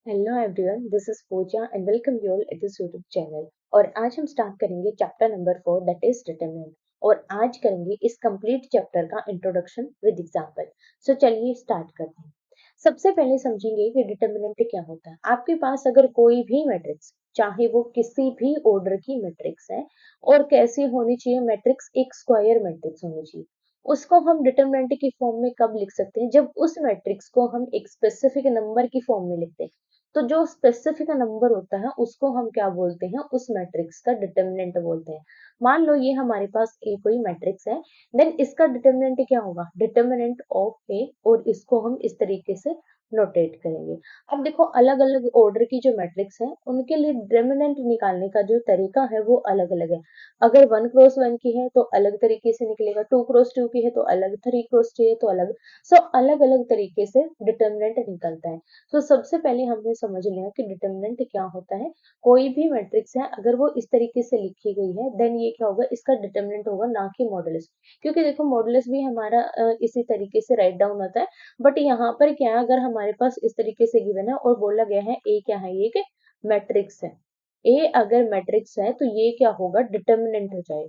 Hello everyone, this is Pooja and welcome you all at this YouTube channel. और आज हम start करेंगे chapter number 4 that is determinant. और आज करेंगे इस कंप्लीट चैप्टर का इंट्रोडक्शन विद एग्जांपल। सो चलिए स्टार्ट करते हैं। सबसे पहले समझेंगे कि डिटरमिनेंट क्या होता है। आपके पास अगर कोई भी मैट्रिक्स, चाहे वो किसी भी ऑर्डर की मैट्रिक्स है, और कैसी होनी चाहिए मैट्रिक्स, एक स्क्वायर मैट्रिक्स होनी चाहिए, उसको हम डिटरमिनेंट की फॉर्म में कब लिख सकते हैं? जब उस मैट्रिक्स को हम एक स्पेसिफिक नंबर की फॉर्म में लिखते हैं। तो जो स्पेसिफिक नंबर होता है उसको हम क्या बोलते हैं? उस मैट्रिक्स का डिटर्मिनेंट बोलते हैं। मान लो ये हमारे पास ए कोई मैट्रिक्स है, देन इसका डिटर्मिनेंट क्या होगा? डिटर्मिनेंट ऑफ ए। और इसको हम इस तरीके से नोटेट करेंगे। अब देखो, अलग अलग ऑर्डर की जो मैट्रिक्स है उनके लिए डिटर्मिनेंट निकालने का जो तरीका है वो अलग अलग है। अगर 1 क्रॉस 1 की है तो अलग तरीके से निकलेगा, 2 क्रॉस 2 की है तो अलग, 3 क्रॉस 3 है तो अलग। सो अलग अलग तरीके से डिटर्मिनेंट निकलता है। तो सबसे पहले हमने समझ लिया कि डिटर्मिनेंट क्या होता है। कोई भी मैट्रिक्स है अगर वो इस तरीके से लिखी गई है, देन ये क्या होगा? इसका डिटर्मिनेंट होगा, ना कि मॉडुलस। क्योंकि देखो, मॉडुलस भी हमारा इसी तरीके से राइट डाउन होता है। बट यहाँ पर क्या है, अगर हमारे पास इस तरीके से गिवन है और बोला गया है ए क्या है, ये कि मैट्रिक्स है। ए अगर मैट्रिक्स है तो ये क्या होगा? डिटर्मिनेंट हो जाएगा।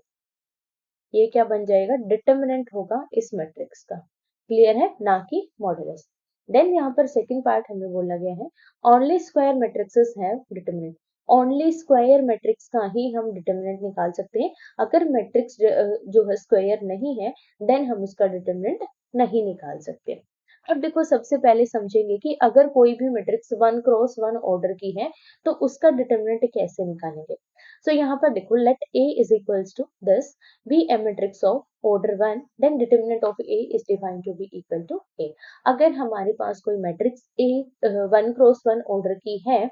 ये क्या बन जाएगा? डिटर्मिनेंट होगा इस मैट्रिक्स का। क्लियर है? ना कि मॉडुलस। देन यहाँ पर सेकंड पार्ट हमें बोला गया है, only square matrixes have determinant. Only square matrix का ही हम डिटर्मिनेंट निकाल सकते हैं। अगर मैट्रिक्स जो है स्क्वायर नहीं है, देन हम उसका डिटर्मिनेंट नहीं निकाल सकते। अब देखो, सबसे पहले समझेंगे कि अगर कोई भी मैट्रिक्स 1 क्रॉस 1 ऑर्डर की है तो उसका डिटर्मिनेंट कैसे निकालेंगे। सो यहाँ पर देखो, let A is equals to this be a matrix of order 1, then determinant of A is defined to be equal to A। अगर हमारे पास कोई मैट्रिक्स A 1 क्रॉस 1 ऑर्डर की है,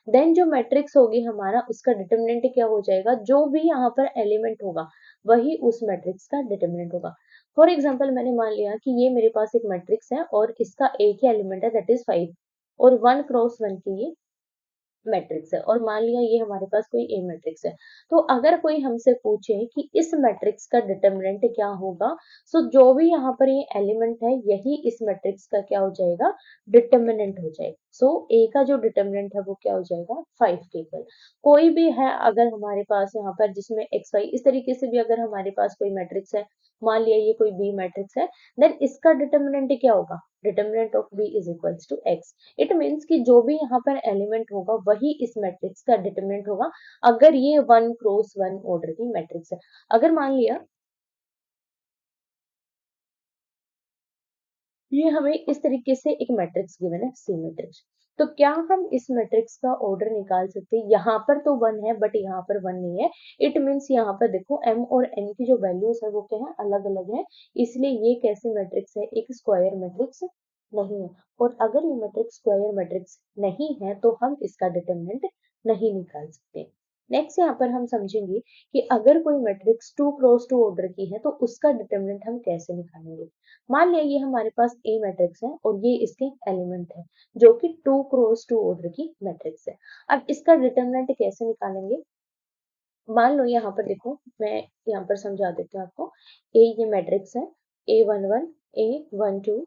देन जो मैट्रिक्स होगी हमारा, उसका डिटर्मिनेंट क्या हो जाएगा? जो भी यहाँ पर एलिमेंट होगा वही उस मैट्रिक्स का डिटर्मिनेंट होगा। फॉर एग्जाम्पल, मैंने मान लिया कि ये मेरे पास एक मैट्रिक्स है और इसका एक ही एलिमेंट है, दैट इज 5। और 1 क्रॉस 1 की ये मैट्रिक्स है, और मान लिया ये हमारे पास कोई ए मैट्रिक्स है। तो अगर कोई हमसे पूछे कि इस मैट्रिक्स का डिटर्मिनेंट क्या होगा, सो जो भी यहाँ पर ये एलिमेंट है यही इस मैट्रिक्स का क्या हो जाएगा? डिटर्मिनेंट हो जाएगा। सो ए का जो डिटर्मिनेंट है वो क्या हो जाएगा? 5 के इक्वल। कोई भी है अगर हमारे पास यहाँ पर, जिसमें एक्स वाई, इस तरीके से भी अगर हमारे पास कोई मैट्रिक्स है, मान लिया ये कोई बी मैट्रिक्स है, देन इसका डिटर्मिनेंट क्या होगा? Determinant of B is equals to X. It means कि जो भी यहाँ पर एलिमेंट होगा वही इस मैट्रिक्स का डिटरमिनेंट होगा, अगर ये 1 क्रॉस 1 ऑर्डर की मैट्रिक्स है। अगर मान लिया ये हमें इस तरीके से एक मैट्रिक्स गिवन है, सी मैट्रिक्स, तो क्या हम इस मैट्रिक्स का ऑर्डर निकाल सकते हैं? यहाँ पर तो 1 है बट यहाँ पर 1 नहीं है। इट मीन्स यहाँ पर देखो, m और n की जो वैल्यूज है वो क्या है? अलग अलग है। इसलिए ये कैसी मैट्रिक्स है? एक स्क्वायर मैट्रिक्स नहीं है। और अगर ये मैट्रिक्स स्क्वायर मैट्रिक्स नहीं है तो हम इसका डिटरमिनेंट नहीं निकाल सकते। नेक्स्ट यहाँ पर हम समझेंगे कि अगर कोई मैट्रिक्स 2 क्रॉस 2 ऑर्डर की है तो उसका डिटरमिनेंट हम कैसे निकालेंगे। मान लिया ये हमारे पास ए मैट्रिक्स है और ये इसके एलिमेंट है, जो कि 2 क्रॉस 2 ऑर्डर की मैट्रिक्स है। अब इसका डिटरमिनेंट कैसे निकालेंगे? मान लो यहाँ पर देखो, मैं यहाँ पर समझा देती हूँ आपको। ए ये मैट्रिक्स है, A11, A12,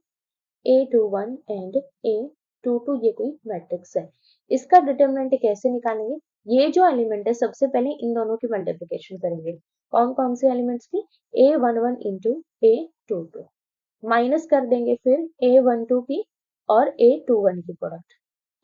A21 and A22, ये कोई मैट्रिक्स है। इसका डिटरमिनेंट कैसे निकालेंगे? ये जो एलिमेंट है, सबसे पहले इन दोनों की मल्टीप्लिकेशन करेंगे। कौन कौन से एलिमेंट्स की? A11 इंटू A22, माइनस कर देंगे फिर A12 की और A21 की प्रोडक्ट।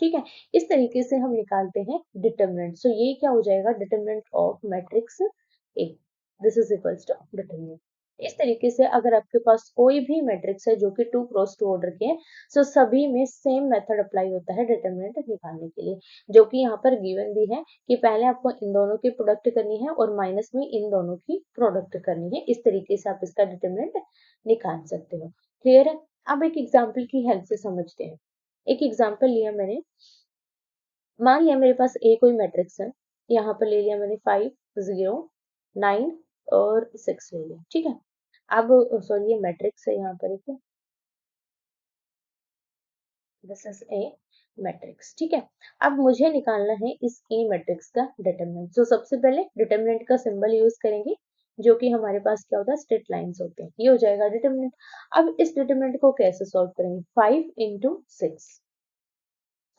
ठीक है, इस तरीके से हम निकालते हैं डिटरमिनेंट। सो ये क्या हो जाएगा? Determinant of matrix A, this is equals to determinant. इस तरीके से अगर आपके पास कोई भी मैट्रिक्स है जो कि 2 क्रॉस 2 ऑर्डर के हैं, सो सभी में सेम मेथड अप्लाई होता है डिटरमिनेंट निकालने के लिए, जो कि यहाँ पर गिवन भी है कि पहले आपको इन दोनों की प्रोडक्ट करनी है और माइनस में इन दोनों की प्रोडक्ट करनी है। इस तरीके से आप इसका डिटरमिनेंट निकाल सकते हो। क्लियर है? अब एक एग्जाम्पल की हेल्प से समझते हैं। एक एग्जाम्पल लिया मैंने, मान लिया मेरे पास ए कोई मैट्रिक्स है, यहाँ पर ले लिया मैंने 5, 0, 9 और 6 ले लिया। ठीक है, अब सॉरी ये मैट्रिक्स है यहाँ पर एक, दिस इज ए मैट्रिक्स। ठीक है, अब मुझे निकालना है इस ए मैट्रिक्स का डिटरमिनेंट। तो सबसे पहले डिटरमिनेंट का सिंबल यूज करेंगे, जो कि हमारे पास क्या होता है? स्ट्रेट लाइंस होते हैं। ये हो जाएगा डिटरमिनेंट। अब इस डिटरमिनेंट को कैसे सॉल्व करेंगे? 5 इंटू 6,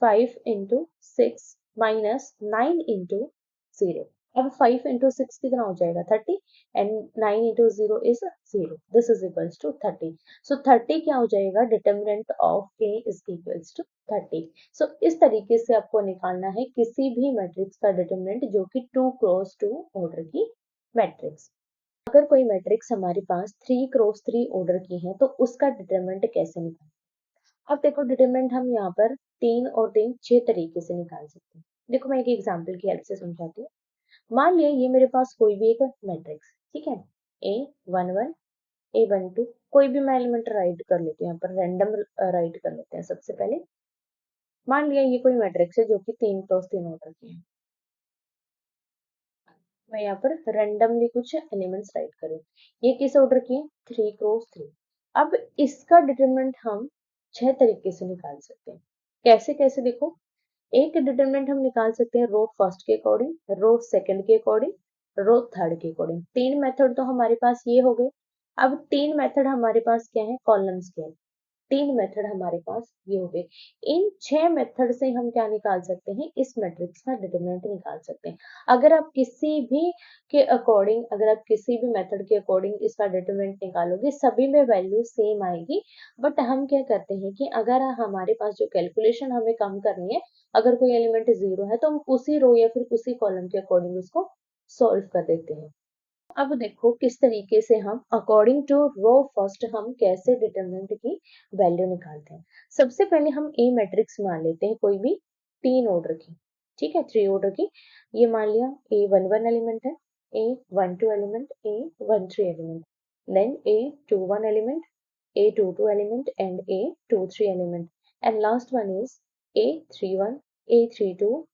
5 इंटू 6 माइनस 9 इंटू 0। अब 5 इंटू 6 कितना हो जाएगा 30 and 9 into 0 is 0। This is equals to 30। So 30 क्या हो जाएगा, determinant of A is equals to 30। So इस तरीके से आपको निकालना है किसी भी मैट्रिक्स का डिटर्मिनेंट जो कि 2 क्रॉस 2 ऑर्डर की मैट्रिक्स। अगर कोई मैट्रिक्स हमारे पास 3 क्रॉस 3 ऑर्डर की है तो उसका डिटर्मिनेंट कैसे निकालें। अब देखो डिटरमिनेंट हम यहाँ पर 3 और 3 6 तरीके से निकाल सकते हैं। देखो मैं एक एग्जांपल की हेल्प से समझाती हूँ। मान लिया ये मेरे पास कोई भी एक मैट्रिक्स, ठीक है, A11 A12, कोई भी मैं एलिमेंट राइट कर लेती हूँ, यहाँ पर रैंडम राइट कर लेते हैं। सबसे पहले मान लिया ये कोई मैट्रिक्स है जो कि 3 क्रॉस 3 ऑर्डर की है। मैं यहाँ पर रैंडमली कुछ एलिमेंट्स राइट करूँ। ये किस ऑर्डर की है, 3 क्रॉस 3। अब इसका डिटरमिनेंट हम 6 तरीके से निकाल सकते हैं। कैसे कैसे देखो, एक डिटरमिनेंट हम निकाल सकते हैं रो फर्स्ट के अकॉर्डिंग, रो सेकंड के अकॉर्डिंग, रो थर्ड के अकॉर्डिंग। 3 मेथड तो हमारे पास ये हो गए। अब 3 मेथड हमारे पास क्या है, कॉलम्स के। 3 मेथड हमारे पास ये हो गए। इन 6 मेथड से हम क्या निकाल सकते हैं, इस मैट्रिक्स का डिटरमिनेंट निकाल सकते हैं। अगर आप किसी भी के अकॉर्डिंग, अगर आप किसी भी मेथड के अकॉर्डिंग इसका डिटरमिनेंट निकालोगे, सभी में वैल्यू सेम आएगी। बट हम क्या करते हैं कि अगर हमारे पास जो कैलकुलेशन हमें कम करनी है, अगर कोई एलिमेंट 0 है तो हम उसी रो या फिर उसी कॉलम के अकॉर्डिंग उसको सॉल्व कर देते हैं। अब देखो किस तरीके से हम अकॉर्डिंग टू रो फर्स्ट हम कैसे डिटरमिनेंट की वैल्यू निकालते हैं। सबसे पहले हम ए मैट्रिक्स मान लेते हैं, कोई भी 3 ऑर्डर की, ठीक है, 3 ऑर्डर की। ये मान लिया A11 एलिमेंट है, A12 element, A13 element, then A21 element, A22 element and A23 element, and last one is A31, A32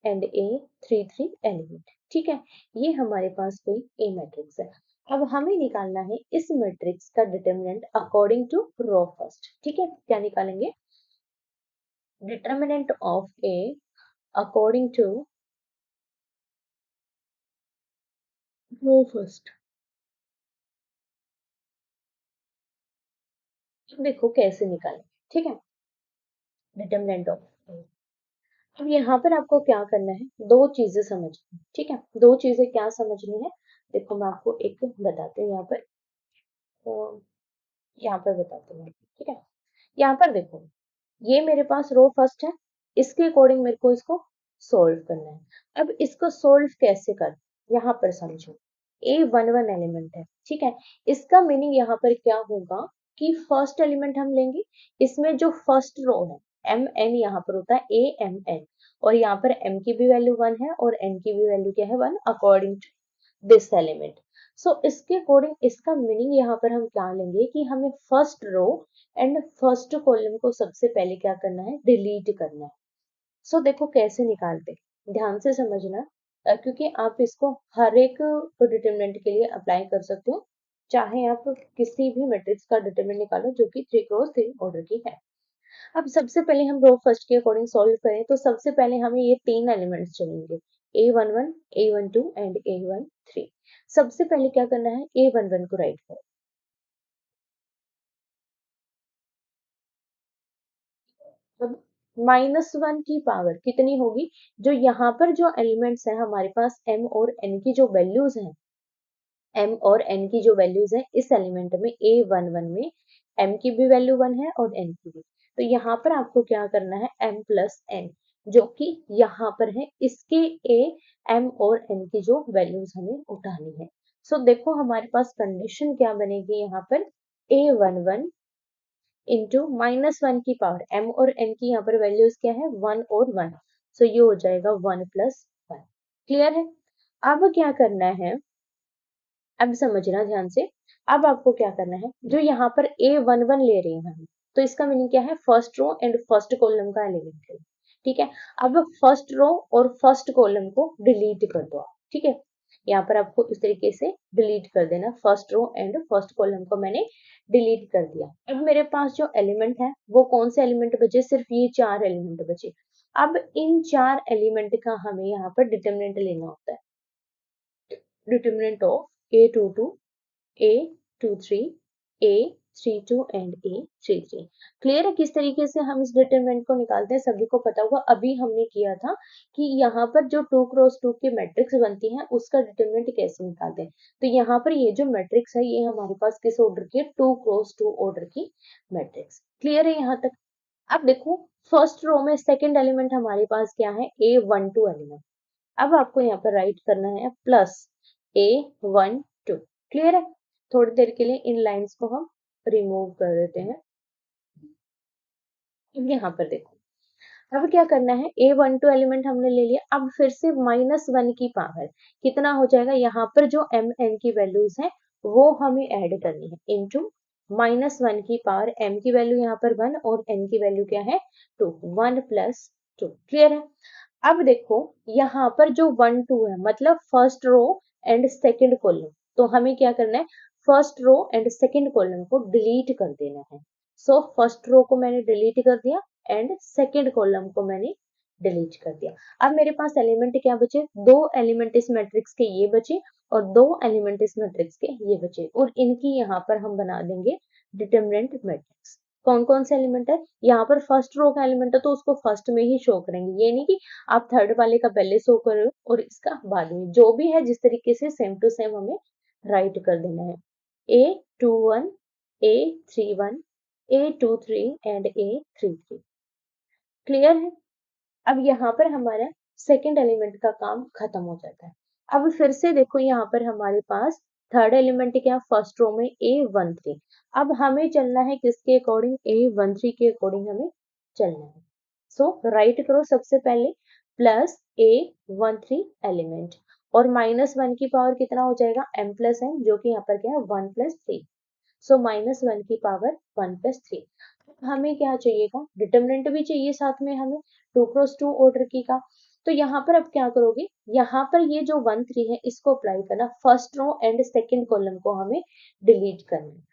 and A33 element. ठीक है, ये हमारे पास कोई ए मैट्रिक्स है। अब हमें निकालना है इस मैट्रिक्स का determinant according to row first. ठीक है, क्या निकालेंगे, determinant of A according to row first. देखो कैसे निकालें, ठीक है, डिटरमिनेंट ऑफ ए। अब यहाँ पर आपको क्या करना है, दो चीजें समझनी, ठीक है, दो चीजें क्या समझनी है, देखो मैं आपको एक बताती हूँ यहाँ पर, तो यहाँ पर बताती हूँ, ठीक है। यहाँ पर देखो, ये मेरे पास रो फर्स्ट है, इसके अकॉर्डिंग मेरे को इसको सोल्व करना है। अब इसको सोल्व कैसे कर, यहाँ पर समझो, A11 एलिमेंट है, ठीक है, इसका मीनिंग यहाँ पर क्या होगा कि फर्स्ट एलिमेंट हम लेंगे, इसमें जो फर्स्ट रो है MN, यहाँ पर होता है AMN, और यहाँ पर M की भी वैल्यू 1 है और N की भी वैल्यू क्या है 1 अकॉर्डिंग टू दिस एलिमेंट। सो इसके अकॉर्डिंग इसका मीनिंग यहाँ पर हम क्या लेंगे कि हमें first row and first column को सबसे पहले क्या करना है, डिलीट करना है। सो देखो कैसे निकालते, ध्यान से समझना, क्योंकि आप इसको हर एक डिटरमिनेंट के लिए अप्लाई कर सकते हो, चाहे आप किसी भी मैट्रिक्स का डिटरमिनेंट निकालो जो कि 3 क्रॉस 3 ऑर्डर की है। अब सबसे पहले हम रो फर्स्ट के अकॉर्डिंग सॉल्व करें तो सबसे पहले हमें ये 3 एलिमेंट्स चाहिए, A11 A12 एंड A13। सबसे पहले क्या करना है, A11 को राइट करो। अब -1 की पावर कितनी होगी, जो यहाँ पर जो एलिमेंट्स है हमारे पास M और N की जो वैल्यूज हैं, M और N की जो वैल्यूज है इस एलिमेंट में A11 में M की भी वैल्यू 1 है और N की भी, तो यहाँ पर आपको क्या करना है M प्लस N, जो कि यहाँ पर है, इसके A M और N की जो वैल्यूज हमें उठानी है। सो देखो हमारे पास कंडीशन क्या बनेगी यहाँ पर, A11 इंटू -1 की पावर, M और N की यहाँ पर वैल्यूज क्या है 1 और 1, सो ये हो जाएगा 1 प्लस 1। क्लियर है, अब क्या करना है, अब समझना ध्यान से। अब आपको क्या करना है, जो यहाँ पर A11 ले रहे हैं हम, तो इसका मीनिंग क्या है, first row and first column का एलिमेंट है, ठीक है। अब फर्स्ट रो और फर्स्ट कॉलम को डिलीट कर दो आप, ठीक है, यहाँ पर आपको इस तरीके से डिलीट कर देना, first row and first column को मैंने डिलीट कर दिया। अब मेरे पास जो एलिमेंट है वो कौन से एलिमेंट बचे, सिर्फ ये 4 एलिमेंट बचे। अब इन 4 एलिमेंट का हमें यहाँ पर डिटरमिनेंट लेना होता है, determinant of A22 A23 A 32 and A 33। Clear है किस तरीके से हम इस डिटरमिनेंट को निकालते हैं, सभी को पता होगा। अभी हमने किया था कि यहाँ पर जो 2 क्रॉस 2 की मैट्रिक्स बनती है उसका डिटरमिनेंट कैसे निकालते हैं। तो यहाँ पर ये जो मैट्रिक्स है ये हमारे पास किस ऑर्डर की है, 2 क्रॉस 2 ऑर्डर की मैट्रिक्स। क्लियर है यहाँ तक। अब देखो फर्स्ट रो में सेकंड एलिमेंट हमारे पास क्या है, A12 एलिमेंट। अब आपको यहाँ पर राइट करना है प्लस A12। क्लियर है। थोड़ी देर के लिए इन लाइंस को हम रिमूव कर देते हैं। अब यहाँ पर देखो, अब क्या करना है, A12 एलिमेंट हमने ले लिया। अब फिर से -1 की पावर कितना हो जाएगा, यहाँ पर जो m n की वैल्यूज है वो हमें ऐड करनी है इनटू -1 की पावर m की वैल्यू यहाँ पर 1 और n की वैल्यू क्या है 2, 1 + 2। क्लियर है। अब देखो यहाँ पर जो 1 2 है मतलब first row and second column, तो हमें क्या करना है, first row and second column को डिलीट कर देना है। सो फर्स्ट रो को मैंने डिलीट कर दिया एंड सेकंड कॉलम को मैंने डिलीट कर दिया। अब मेरे पास एलिमेंट क्या बचे, 2 एलिमेंट इस मैट्रिक्स के ये बचे और 2 एलिमेंट इस मैट्रिक्स के ये बचे, और इनकी यहाँ पर हम बना देंगे डिटरमिनेंट मैट्रिक्स। कौन कौन से एलिमेंट है, यहाँ पर फर्स्ट रो का एलिमेंट है तो उसको फर्स्ट में ही शो करेंगे, ये नहीं कि आप थर्ड वाले का पहले शो कर रहे हो और इसका बाद में, जो भी है जिस तरीके से सेम टू सेम हमें राइट कर देना है। A21 A31 A23 and A33। Clear है। अब यहाँ पर हमारा सेकंड एलिमेंट का काम खत्म हो जाता है। अब फिर से देखो यहाँ पर हमारे पास थर्ड एलिमेंट क्या, फर्स्ट रो में A13। अब हमें चलना है किसके अकॉर्डिंग, A13 के अकॉर्डिंग हमें चलना है। सो राइट करो सबसे पहले प्लस A13 एलिमेंट और -1 की पावर कितना हो जाएगा m + n, जो कि यहाँ पर क्या है 1 + 3। सो -1 की पावर 1 + 3। हमें क्या चाहिएगा, डिटरमिनेंट भी चाहिए साथ में हमें 2 क्रॉस 2 ऑर्डर की का। तो यहाँ पर अब क्या करोगे, यहाँ पर ये जो 1 3 है इसको अप्लाई करना, first row and second column को हमें डिलीट करना है।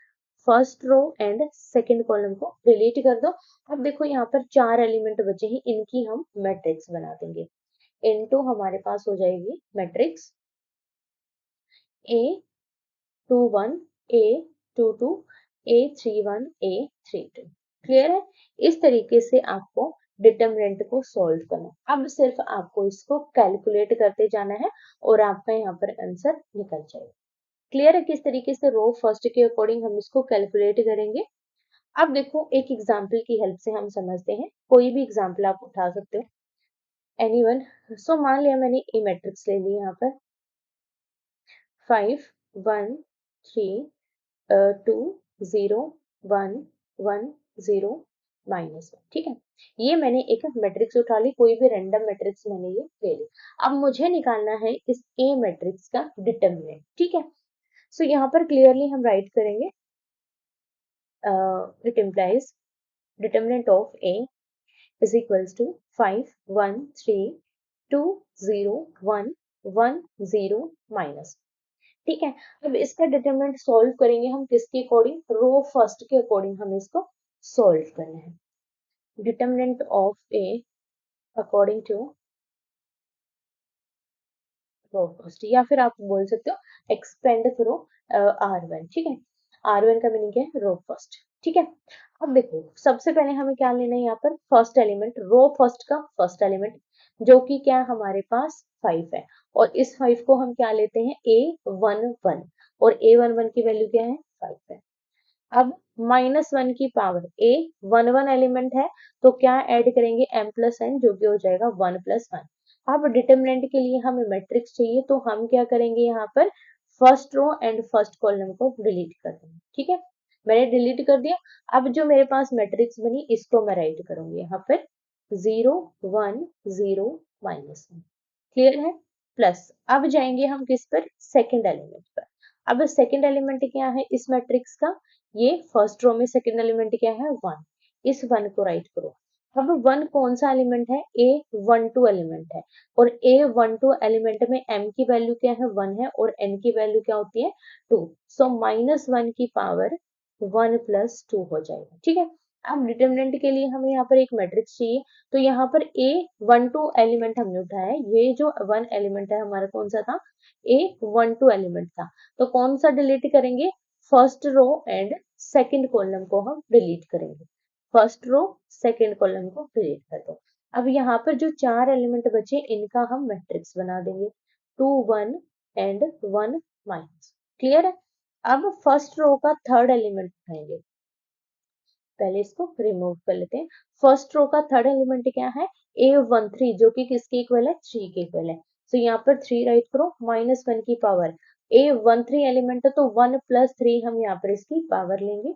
First row and second column को डिलीट कर दो। अब देखो यहाँ पर 4 एलिमेंट बचे हैं, इनकी हम मैट्रिक्स बना देंगे। इनटू हमारे पास हो जाएगी matrix A21 A22 A31 A32। Clear है। इस तरीके से आपको डिटरमिनेंट को सॉल्व करना है। अब सिर्फ आपको इसको कैलकुलेट करते जाना है और आपका यहाँ पर आंसर निकल जाएगा। क्लियर है किस तरीके से रो फर्स्ट के अकॉर्डिंग हम इसको कैलकुलेट करेंगे। अब देखो एक एग्जाम्पल की हेल्प से हम समझते हैं, कोई भी एग्जाम्पल आप उठा सकते हो, एनीवन। सो मान लिया मैंने ए मैट्रिक्स ले ली, यहाँ पर 5 1 3 2 0 1 1 0 -1। ठीक है, ये मैंने एक मैट्रिक्स उठा ली, कोई भी रैंडम मैट्रिक्स मैंने ये ले ली। अब मुझे निकालना है इस ए मैट्रिक्स का डिटरमिनेंट। ठीक है, सो यहाँ पर क्लियरली हम राइट करेंगे it implies determinant of A is equals to 5 1 3 2 0 1 1 0 -। ठीक है, अब इसका डिटरमिनेंट सॉल्व करेंगे हम किसके अकॉर्डिंग, रो फर्स्ट के अकॉर्डिंग हमें इसको सॉल्व करना है। Determinant of A according to row first, या फिर आप बोल सकते हो एक्सपेंड थ्रू R1। ठीक है, R1 का मीनिंग क्या है, रो फर्स्ट। ठीक है, अब देखो सबसे पहले हमें क्या लेना है, यहाँ पर फर्स्ट एलिमेंट, रो फर्स्ट का फर्स्ट एलिमेंट जो कि क्या है हमारे पास 5 है, और इस 5 को हम क्या लेते हैं A11, और A11 की वैल्यू क्या है 5 है। अब -1 की पावर A11 एलिमेंट है तो क्या ऐड करेंगे m + n, जो कि हो जाएगा 1 + 1। अब डिटरमिनेंट के लिए हमें मैट्रिक्स चाहिए तो हम क्या करेंगे, यहाँ पर first row and first column को डिलीट कर देंगे। ठीक है, मैंने डिलीट कर दिया। अब जो मेरे पास मैट्रिक्स बनी इसको मैं राइट करूंगी यहाँ पर 0 1 0 -1। क्लियर है। प्लस अब जाएंगे हम किस पर, सेकंड एलिमेंट पर। अब सेकंड एलिमेंट क्या है इस मैट्रिक्स का, ये फर्स्ट रो में सेकंड एलिमेंट क्या है 1। इस 1 को राइट करो। अब 1 कौन सा एलिमेंट है, A12 एलिमेंट है, और A12 एलिमेंट में m की वैल्यू क्या है 1 है और n की वैल्यू क्या होती है 2। सो -1 की पावर 1 + 2 हो जाएगा। ठीक है, अब डिटरमिनेंट के लिए हमें यहाँ पर एक मैट्रिक्स चाहिए, तो यहाँ पर A12 एलिमेंट हमने उठाया है, ये जो 1 एलिमेंट है हमारा कौन सा था, A12 एलिमेंट था। तो कौन सा डिलीट करेंगे, first row and second column को हम डिलीट करेंगे। फर्स्ट रो सेकंड कॉलम को डिलीट कर दो। अब यहाँ पर जो 4 एलिमेंट बचे इनका हम मैट्रिक्स बना देंगे, 2 1 एंड 1 माइनस। क्लियर है? अब फर्स्ट रो का थर्ड एलिमेंट उठाएंगे, पहले इसको रिमूव कर लेते हैं। फर्स्ट रो का थर्ड एलिमेंट क्या है, A13, जो कि किसके इक्वल है, 3 के इक्वल है। तो यहाँ पर 3 राइट करो, -1 की पावर, A13 एलिमेंट है तो 1 + 3 हम यहाँ पर इसकी पावर लेंगे।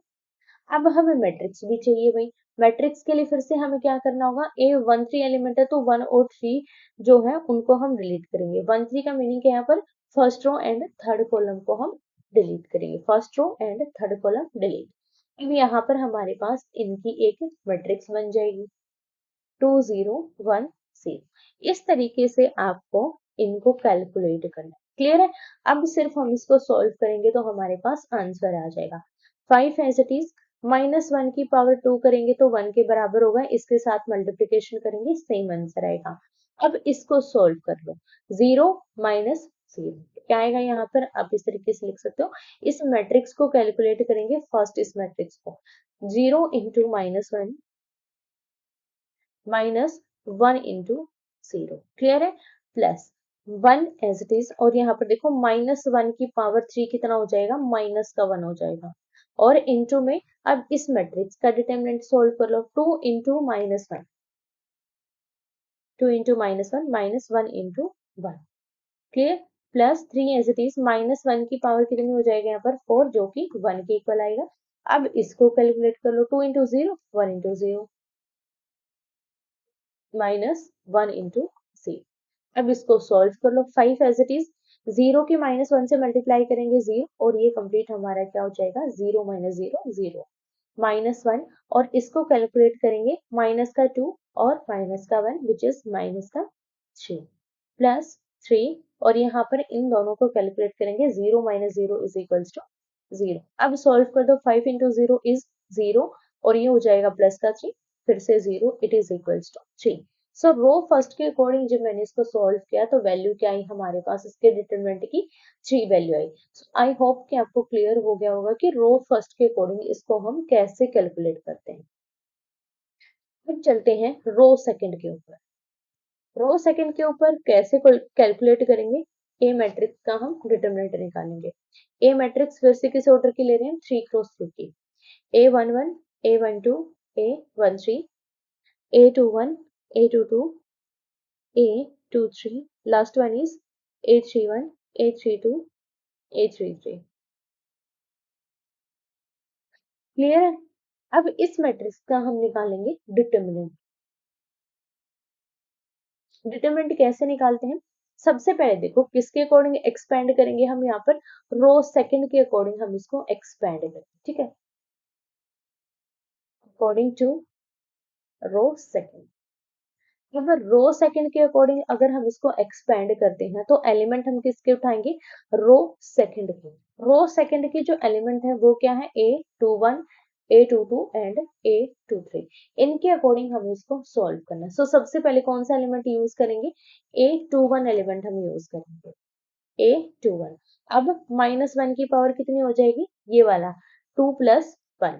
अब हमें मैट्रिक्स भी चाहिए भाई, मैट्रिक्स के लिए फिर से हमें क्या करना होगा, A13 एलिमेंट है तो 1 और 3 जो है उनको हम डिलीट करेंगे। 1 3 का मीनिंग है यहाँ पर first row and third column को हम डिलीट करेंगे, first row and third column delete. अब यहाँ पर हमारे पास इनकी एक मैट्रिक्स बन जाएगी, 2 0 1 0। इस तरीके से आपको इनको कैलकुलेट करना है। क्लियर है? अब सिर्फ हम इसको सॉल्व करेंगे तो हमारे पास आंसर आ जाएगा। 5 एज इट इज, -1 की पावर 2 करेंगे तो 1 के बराबर होगा, इसके साथ मल्टीप्लिकेशन करेंगे सेम आंसर आएगा। अब इसको सॉल्व कर लो, 0 -0 क्या आएगा यहाँ पर, आप इस तरीके से लिख सकते हो। इस मैट्रिक्स को कैलकुलेट करेंगे, फर्स्ट इस मैट्रिक्स को, 0 × -1 -1 × 0। क्लियर है? प्लस 1 एज इट इज, और यहाँ पर देखो -1 की पावर 3 कितना हो जाएगा, माइनस का 1 हो जाएगा, और इंटू में अब इस मैट्रिक्स का डिटरमिनेंट सोल्व कर लो, 2 × -1, 2 × -1 -1 × 1। Clear? Plus 3 as it is, -1 की पावर कितनी हो जाएगा यहाँ पर, 4, जो कि 1 के इक्वल आएगा। अब इसको कैलकुलेट कर लो, 2 × 0 1 × 0 -1 × 0। अब इसको सॉल्व कर लो, 5 एज इट इज, 0 के -1 से मल्टीप्लाई करेंगे 0, और ये कंप्लीट हमारा क्या हो जाएगा, 0 - 0 0 -1, और इसको कैलकुलेट करेंगे, माइनस का 2 और माइनस का 1 विच इज माइनस का 3, प्लस 3, और यहाँ पर इन दोनों को कैलकुलेट करेंगे, 0 - 0 इज इक्वल्स टू 0। अब सॉल्व कर दो, 5 × 0 इज 0, और ये हो जाएगा प्लस का 3, फिर से 0, it is equals to 3। So row first के अकॉर्डिंग जब मैंने इसको सॉल्व किया तो वैल्यू क्या आई हमारे पास, इसके डिटरमिनेंट की 3 value I. So I hope कि आपको क्लियर हो गया होगा कि रो फर्स्ट के अकॉर्डिंग इसको हम कैसे कैलकुलेट करते हैं। फिर चलते हैं रो सेकंड के ऊपर। रो सेकंड के ऊपर कैसे कैलकुलेट करेंगे, ए मैट्रिक्स का हम डिटरमिनेंट निकालेंगे। ए मैट्रिक्स फिर से किस ऑर्डर की ले रहे हैं, 3 × 3 की, A11 A12 A13 A21 A22 A23, last one is A31 A32 A33। Clear है? अब इस मैट्रिक्स का हम निकालेंगे डिटरमिनेंट। डिटरमिनेंट कैसे निकालते हैं, सबसे पहले देखो किसके अकॉर्डिंग एक्सपेंड करेंगे हम, यहाँ पर रो सेकंड के अकॉर्डिंग हम इसको एक्सपेंड करेंगे। ठीक है, अकॉर्डिंग टू रो सेकंड। अगर रो सेकंड के अकॉर्डिंग अगर हम इसको एक्सपेंड करते हैं तो एलिमेंट हम किसके उठाएंगे, रो सेकंड के। रो सेकंड के जो एलिमेंट है वो क्या है, A21 A22 एंड A23। इनके अकॉर्डिंग हमें इसको सॉल्व करना है। सो सबसे पहले कौन सा एलिमेंट यूज करेंगे, A21 एलिमेंट हम यूज करेंगे, A21। अब -1 की पावर कितनी हो जाएगी, ये वाला 2 + 1,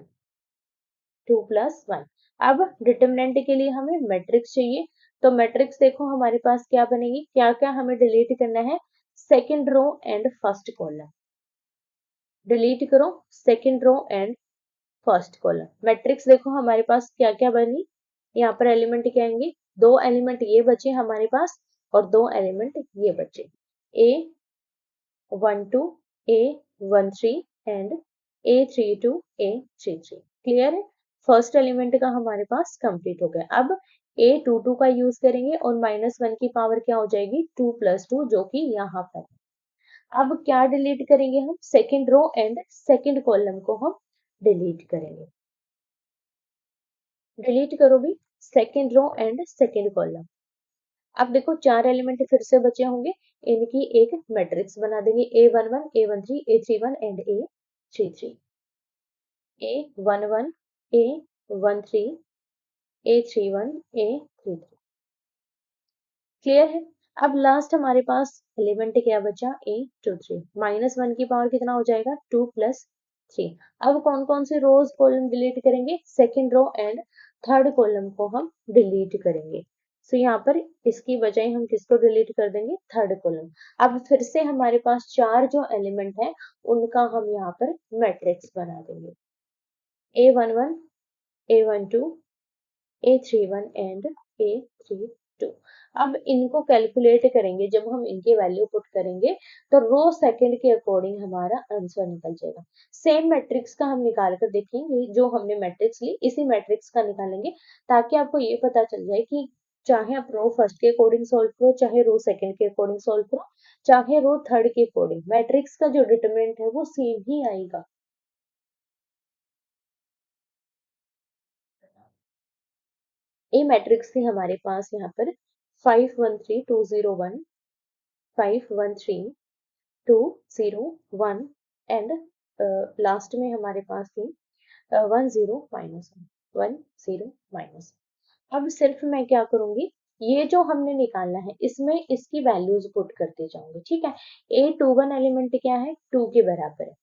2 + 1। अब डिटरमिनेंट के लिए हमें मैट्रिक्स चाहिए, तो मैट्रिक्स देखो हमारे पास क्या बनेगी, क्या क्या हमें डिलीट करना है, second row and first column. Delete करो second row and first column. Matrix देखो हमारे पास क्या क्या बनी, यहाँ पर एलिमेंट क्या आएंगे, 2 एलिमेंट ये बचे हमारे पास और 2 एलिमेंट ये बचे, A12 A13 and A32 A33। Clear है? फर्स्ट एलिमेंट का हमारे पास कंप्लीट हो गया। अब A22 का यूज करेंगे और -1 की पावर क्या हो जाएगी, 2 + 2, जो कि यहाँ पर। अब क्या डिलीट करेंगे हम, second row and second column को हम डिलीट करेंगे। डिलीट करो भी second row and second column. अब देखो 4 एलिमेंट फिर से बचे होंगे, इनकी एक मैट्रिक्स बना देंगे, A11 A13 A31 and A33। A11 A13 A31 A33। Clear है? अब लास्ट हमारे पास एलिमेंट क्या बचा, A23। -1 की पावर कितना हो जाएगा, 2 + 3। अब कौन कौन से रोज कॉलम डिलीट करेंगे, second row and third column को हम डिलीट करेंगे। सो यहाँ पर इसकी बजाय हम किसको डिलीट कर देंगे, थर्ड कॉलम। अब फिर से हमारे पास चार जो एलिमेंट है उनका हम यहाँ पर मैट्रिक्स बना देंगे, A11, A12, A31 and A32। अब इनको कैलकुलेट करेंगे, जब हम इनके वैल्यू पुट करेंगे तो रो सेकंड के अकॉर्डिंग हमारा आंसर निकल जाएगा। सेम मैट्रिक्स का हम निकाल कर देखेंगे, जो हमने मैट्रिक्स ली इसी मैट्रिक्स का निकालेंगे, ताकि आपको ये पता चल जाए कि चाहे आप रो फर्स्ट के अकॉर्डिंग सॉल्व करो, चाहे रो सेकंड के अकॉर्डिंग सॉल्व करो, चाहे रो थर्ड के अकॉर्डिंग, मैट्रिक्स का जो डिटरमिनेंट है वो सेम ही आएगा। ए मैट्रिक्स थी हमारे पास यहाँ पर 513 201, 513 201 एंड लास्ट में हमारे पास थी 10 - 1। अब सिर्फ मैं क्या करूंगी, ये जो हमने निकालना है इसमें इसकी वैल्यूज पुट करते जाऊंगी, ठीक है। A21 एलिमेंट क्या है, 2 के बराबर है।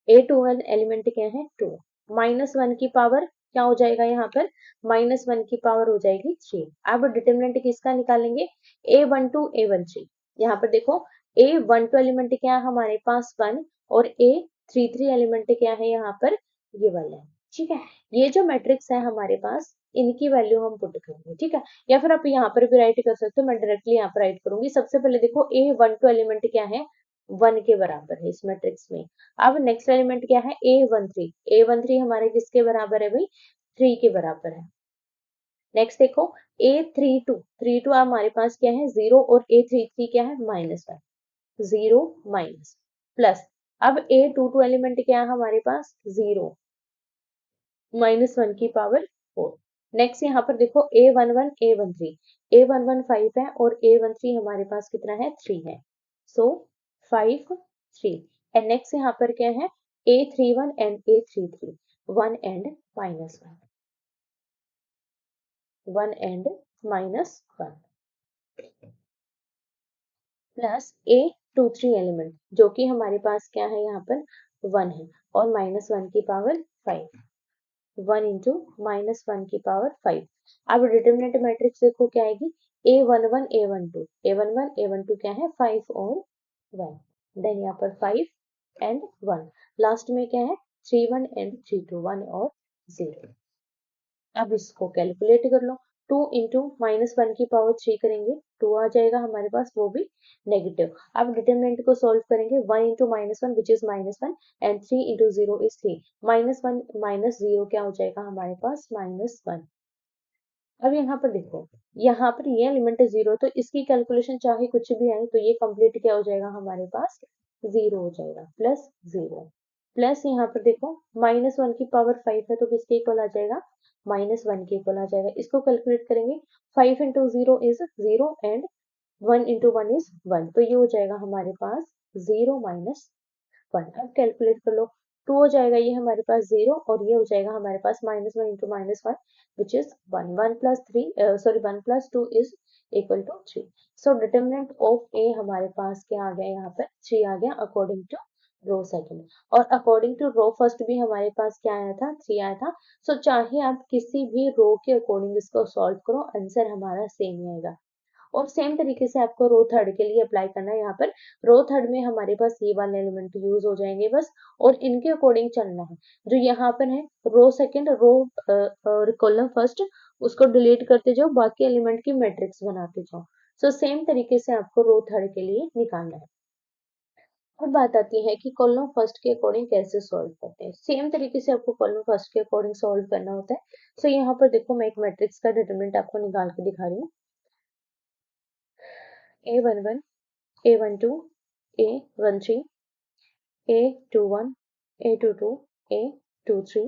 A21 एलिमेंट क्या है, 2। -1 की पावर क्या हो जाएगा, यहाँ पर -1 की पावर हो जाएगी 3। अब डिटरमिनेंट किसका निकालेंगे, A12 A13। यहाँ पर देखो A12 एलिमेंट क्या है हमारे पास 1, और A33 एलिमेंट क्या है यहाँ पर, ये वाला है, ठीक है। ये जो मैट्रिक्स है हमारे पास इनकी वैल्यू हम पुट करेंगे, ठीक है। या फिर आप यहाँ पर भी राइट कर सकते हो, मैं डायरेक्टली यहाँ पर राइट करूंगी। सबसे पहले देखो A12 एलिमेंट क्या है, 1 के बराबर है इस मैट्रिक्स में। अब नेक्स्ट एलिमेंट क्या है, A13 हमारे किसके बराबर है भाई, 3 के बराबर है। नेक्स्ट देखो A32 हमारे पास क्या है, 0, और A33 क्या है, -1, 0 माइनस प्लस। अब A22 एलिमेंट क्या है हमारे पास, 0, -1 की पावर 4। नेक्स्ट यहाँ पर देखो A11 5 है, और A13 हमारे पास कितना है, 3 है। सो 5 3। एंड नेक्स्ट यहाँ पर क्या है, A31 and A33, 1 and -1, 1 and -1 plus A23 element जो कि हमारे पास क्या है यहाँ पर 1 है, और -1 की पावर 5, 1 इंटू -1 की पावर 5। अब डिटरमिनेंट मैट्रिक्स देखो क्या आएगी, A11 A12 क्या है, 5 और 1। देन यहाँ पर 5 एंड 1, लास्ट में क्या है 31 एंड 32, 1 और 0। अब इसको कैलकुलेट कर लो, 2 इंटू -1 की पावर 3 करेंगे, 2 आ जाएगा हमारे पास, वो भी नेगेटिव। अब डिटरमिनेंट को सॉल्व करेंगे, 1 into -1 which is -1, and 3 into 0 is 3, -1 -0 क्या हो जाएगा हमारे पास, -1। अब यहाँ पर देखो, यहाँ पर ये एलिमेंट 0, तो इसकी कैलकुलेशन चाहे कुछ भी आए तो ये कंप्लीट क्या हो जाएगा हमारे पास, 0 हो जाएगा, +0। प्लस यहाँ पर देखो -1 की पावर 5 है, तो किसके इक्वल आ जाएगा, -1 के इक्वल आ जाएगा। इसको कैलकुलेट करेंगे, 5 into 0 is 0, and 1 into 1 is 1, तो ये हो जाएगा हमारे पास 0 -1। अब कैलकुलेट कर लो, 2 हो जाएगा ये हमारे पास 0, और ये हो जाएगा हमारे पास -1 into -1 which is 1, 1 is equal to 3। So determinant of A हमारे पास क्या आ गया, यहाँ पर 3 आ गया अकॉर्डिंग टू रो सेकंड, और अकॉर्डिंग टू रो फर्स्ट भी हमारे पास क्या आया था, 3 आया था। सो चाहे आप किसी भी रो के अकॉर्डिंग इसको सॉल्व करो, आंसर हमारा सेम ही आएगा। और सेम तरीके से आपको रो थर्ड के लिए अप्लाई करना है। यहाँ पर रो थर्ड में हमारे पास ये वाले एलिमेंट यूज हो जाएंगे बस, और इनके अकॉर्डिंग चलना है। जो यहाँ पर है row second, row column first, उसको डिलीट करते जाओ, बाकी एलिमेंट की मैट्रिक्स बनाते जाओ। सो सेम तरीके से आपको रो थर्ड के लिए निकालना है। अब बात आती है कि कॉलम फर्स्ट के अकॉर्डिंग कैसे सॉल्व करते हैं। सेम तरीके से आपको कॉलम फर्स्ट के अकॉर्डिंग सॉल्व करना होता है। सो यहाँ पर देखो, मैं एक मैट्रिक्स का डिटरमिनेंट आपको निकाल के दिखा रही हूँ। A11 A12 A13 A21 A22 A23,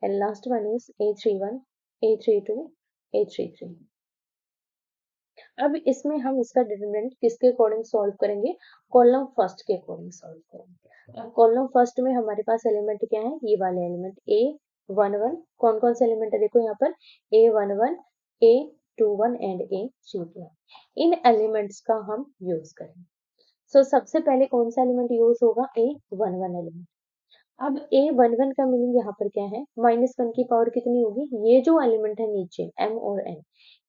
and last one is A31 A32 A33। अब इसमें हम इसका डिटरमिनेंट किसके अकॉर्डिंग सॉल्व करेंगे, कॉलम फर्स्ट के अकॉर्डिंग सॉल्व करेंगे। अब कॉलम फर्स्ट में हमारे पास एलिमेंट क्या है, ये वाले एलिमेंट A11, कौन कौन से एलिमेंट है देखो यहाँ पर, A11 A21 and A32। In elements का हम यूज करेंगे। सबसे पहले कौन सा एलिमेंट यूज होगा, A11 एलिमेंट। अब A11 का मीनिंग यहाँ पर क्या है, -1 की पावर कितनी होगी, ये जो एलिमेंट है नीचे M और N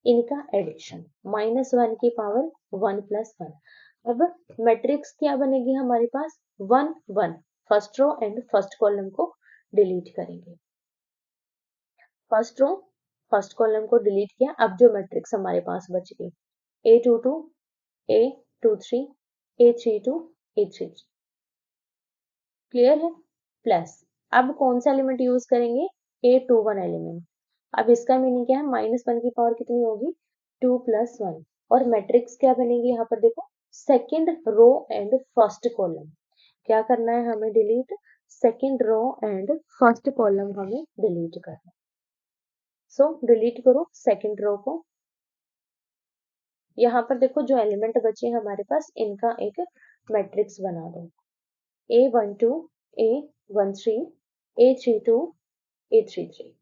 इनका एडिशन, -1 की पावर 1 + 1। अब मैट्रिक्स क्या बनेगी हमारे पास, 1 1, first row and first column को डिलीट करेंगे, फर्स्ट रो फर्स्ट कॉलम को डिलीट किया। अब जो मैट्रिक्स हमारे पास बच गई, A22 A23 A32 A33, clear है, प्लस अब कौन सा एलिमेंट यूज करेंगे, A21 एलिमेंट। अब इसका मीनिंग क्या है, -1 की पावर कितनी होगी, 2 + 1, और मैट्रिक्स क्या बनेगी यहाँ पर देखो, second row and first column. क्या करना है हमें, delete second row and first column हमें डिलीट करना है। डिलीट करो सेकेंड रो को। यहाँ पर देखो जो एलिमेंट बचे हमारे पास इनका एक मैट्रिक्स बना दो, A12 A13 A32 A33,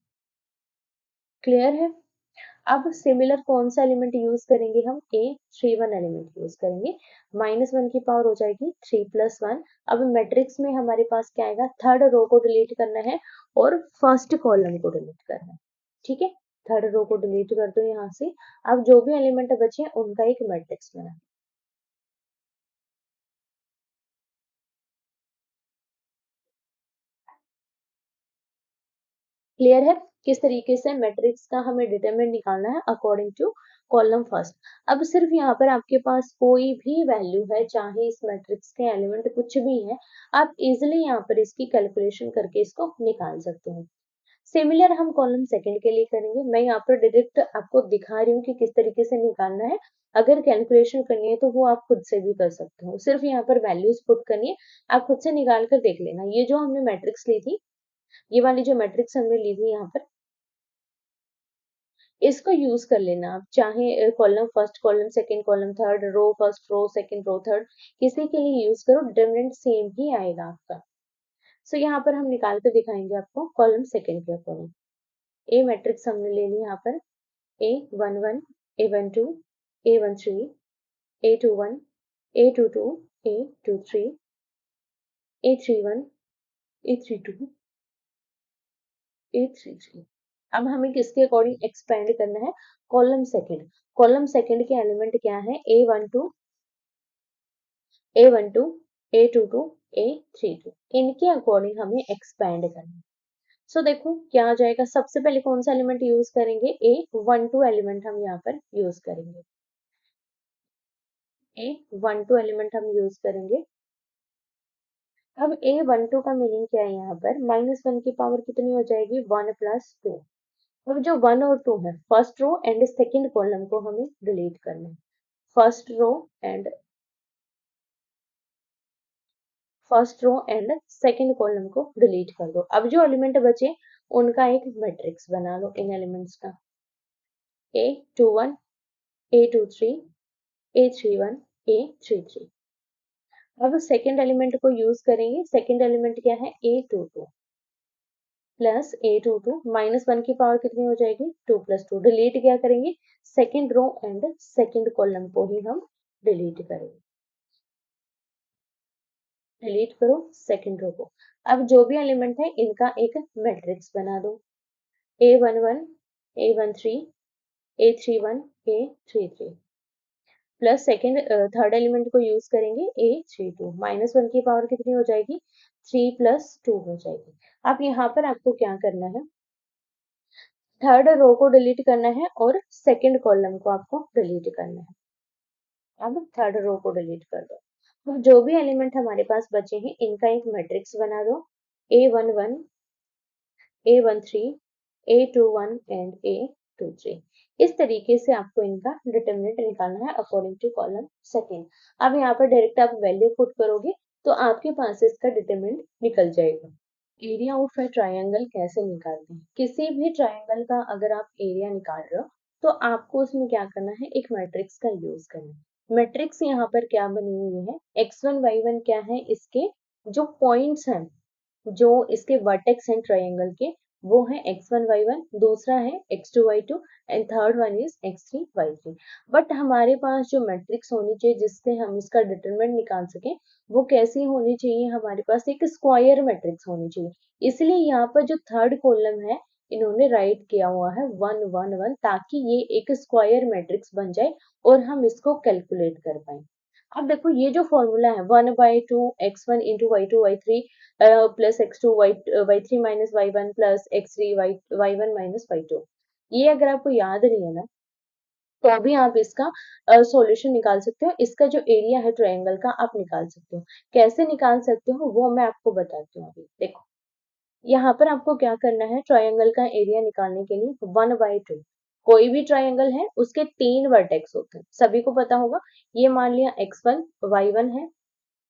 clear है। अब सिमिलर कौन सा एलिमेंट यूज करेंगे हम, A31 एलिमेंट यूज करेंगे, -1 की पावर हो जाएगी 3 + 1। अब मैट्रिक्स में हमारे पास क्या आएगा, थर्ड रो को डिलीट करना है और फर्स्ट कॉलम को डिलीट करना है, ठीक है। थर्ड रो को डिलीट कर दो यहाँ से। अब जो भी एलिमेंट बचे उनका एक मैट्रिक्स बना, क्लियर है। किस तरीके से मैट्रिक्स का हमें डिटरमिनेंट निकालना है अकॉर्डिंग टू कॉलम फर्स्ट। अब सिर्फ यहाँ पर आपके पास कोई भी वैल्यू है, चाहे इस मैट्रिक्स के एलिमेंट कुछ भी है, आप इजिली यहाँ पर इसकी कैलकुलेशन करके इसको निकाल सकते हो। सिमिलर हम कॉलम सेकंड के लिए करेंगे। मैं यहाँ पर डायरेक्ट आपको दिखा रही हूँ कि किस तरीके से निकालना है। अगर कैलकुलेशन करनी है तो वो आप खुद से भी कर सकते हो, सिर्फ यहाँ पर वैल्यूज पुट करनी है, आप खुद से निकाल कर देख लेना। ये जो हमने मैट्रिक्स ली थी, ये वाली जो मैट्रिक्स हमने ली थी यहाँ पर, इसको यूज कर लेना आप, चाहे column first column second column third row, first row second row third, किसी के लिए यूज करो, डिटरमिनेंट सेम ही आएगा आपका। यहाँ पर हम निकाल कर दिखाएंगे आपको कॉलम सेकंड के अकॉर्डिंग। ए मैट्रिक्स हमने ले ली यहाँ पर, A11 A12 A13 A21 A22 A23 A31 A32 A33। अब हमें किसके अकॉर्डिंग एक्सपेंड करना है, कॉलम सेकंड। कॉलम सेकंड के एलिमेंट क्या है, A12 A12 A22 A32, इनके अकॉर्डिंग हमें एक्सपेंड करना है। देखो क्या आ जाएगा, सबसे पहले कौन सा एलिमेंट यूज करेंगे, A12 एलिमेंट हम यहाँ पर यूज करेंगे, A12 एलिमेंट हम यूज करेंगे। अब A12 का मीनिंग क्या है, यहाँ पर -1 की पावर कितनी हो जाएगी, 1 + 2। अब जो 1 और 2 है, first row and second column को हमें डिलीट करना है, first row and second column को डिलीट कर दो। अब जो एलिमेंट बचे उनका एक मैट्रिक्स बना लो, इन एलिमेंट्स का, A21 A23 A31 A33। अब सेकंड एलिमेंट को यूज करेंगे, सेकंड एलिमेंट क्या है, A22 प्लस A22, -1 की पावर कितनी हो जाएगी, 2 + 2, डिलीट क्या करेंगे, second row and second column को ही हम डिलीट करेंगे, डिलीट करो सेकंड रो को। अब जो भी एलिमेंट है इनका एक मैट्रिक्स बना दो, A11 A13 A31 A33 plus second third element को यूज करेंगे, A32, -1 की पावर कितनी हो जाएगी, 3 + 2 हो जाएगी। अब यहाँ पर आपको क्या करना है, थर्ड रो को डिलीट करना है और सेकंड कॉलम को आपको डिलीट करना है। अब थर्ड रो को डिलीट कर दो। अब जो भी एलिमेंट हमारे पास बचे हैं इनका एक मैट्रिक्स बना दो, A11 A13 A21 and A23। इस तरीके से आपको इनका डिटरमिनेंट निकालना है अकॉर्डिंग टू कॉलम सेकंड। अब यहाँ पर डायरेक्ट आप वैल्यू पुट करोगे तो आपके पास इसका डिटरमिनेंट निकल जाएगा। एरिया ऑफ ए ट्रायंगल कैसे निकालते हैं, किसी भी ट्रायंगल का अगर आप एरिया निकाल रहे हो तो आपको उसमें क्या करना है, एक मैट्रिक्स का यूज करना है। मैट्रिक्स यहाँ पर क्या बनी हुई है, x1 y1 क्या है, इसके जो पॉइंट्स हैं, जो इसके वर्टेक्स हैं ट्रायंगल के, वो है x1 y1, दूसरा है x2 y2 and third one is x3 y3। But हमारे पास जो मैट्रिक्स होनी चाहिए जिससे हम इसका डिटरमिनेंट निकाल सकें, वो कैसी होनी चाहिए, हमारे पास एक स्क्वायर मैट्रिक्स होनी चाहिए। इसलिए यहाँ पर जो थर्ड कॉलम है इन्होंने राइट किया हुआ है 1 1 1, ताकि ये एक स्क्वायर मैट्रिक्स बन जाए और हम इसको कैलकुलेट कर पाए। अब देखो ये जो फॉर्मूला है 1/2 x1 × y2 y3 plus x2 y3 minus y1 plus x3 y1 minus y2, ये अगर आपको याद नहीं है ना, तो अभी आप इसका सॉल्यूशन निकाल सकते हो। इसका जो एरिया है ट्रायंगल का आप निकाल सकते हो। कैसे निकाल सकते हो वो मैं आपको बताती हूँ। अभी देखो यहाँ पर आपको क्या करना है, ट्रायंगल का एरिया निकालने के लिए 1/2, कोई भी ट्रायंगल है उसके 3 वर्टेक्स होते हैं, सभी को पता होगा। ये मान लिया x1 y1 है,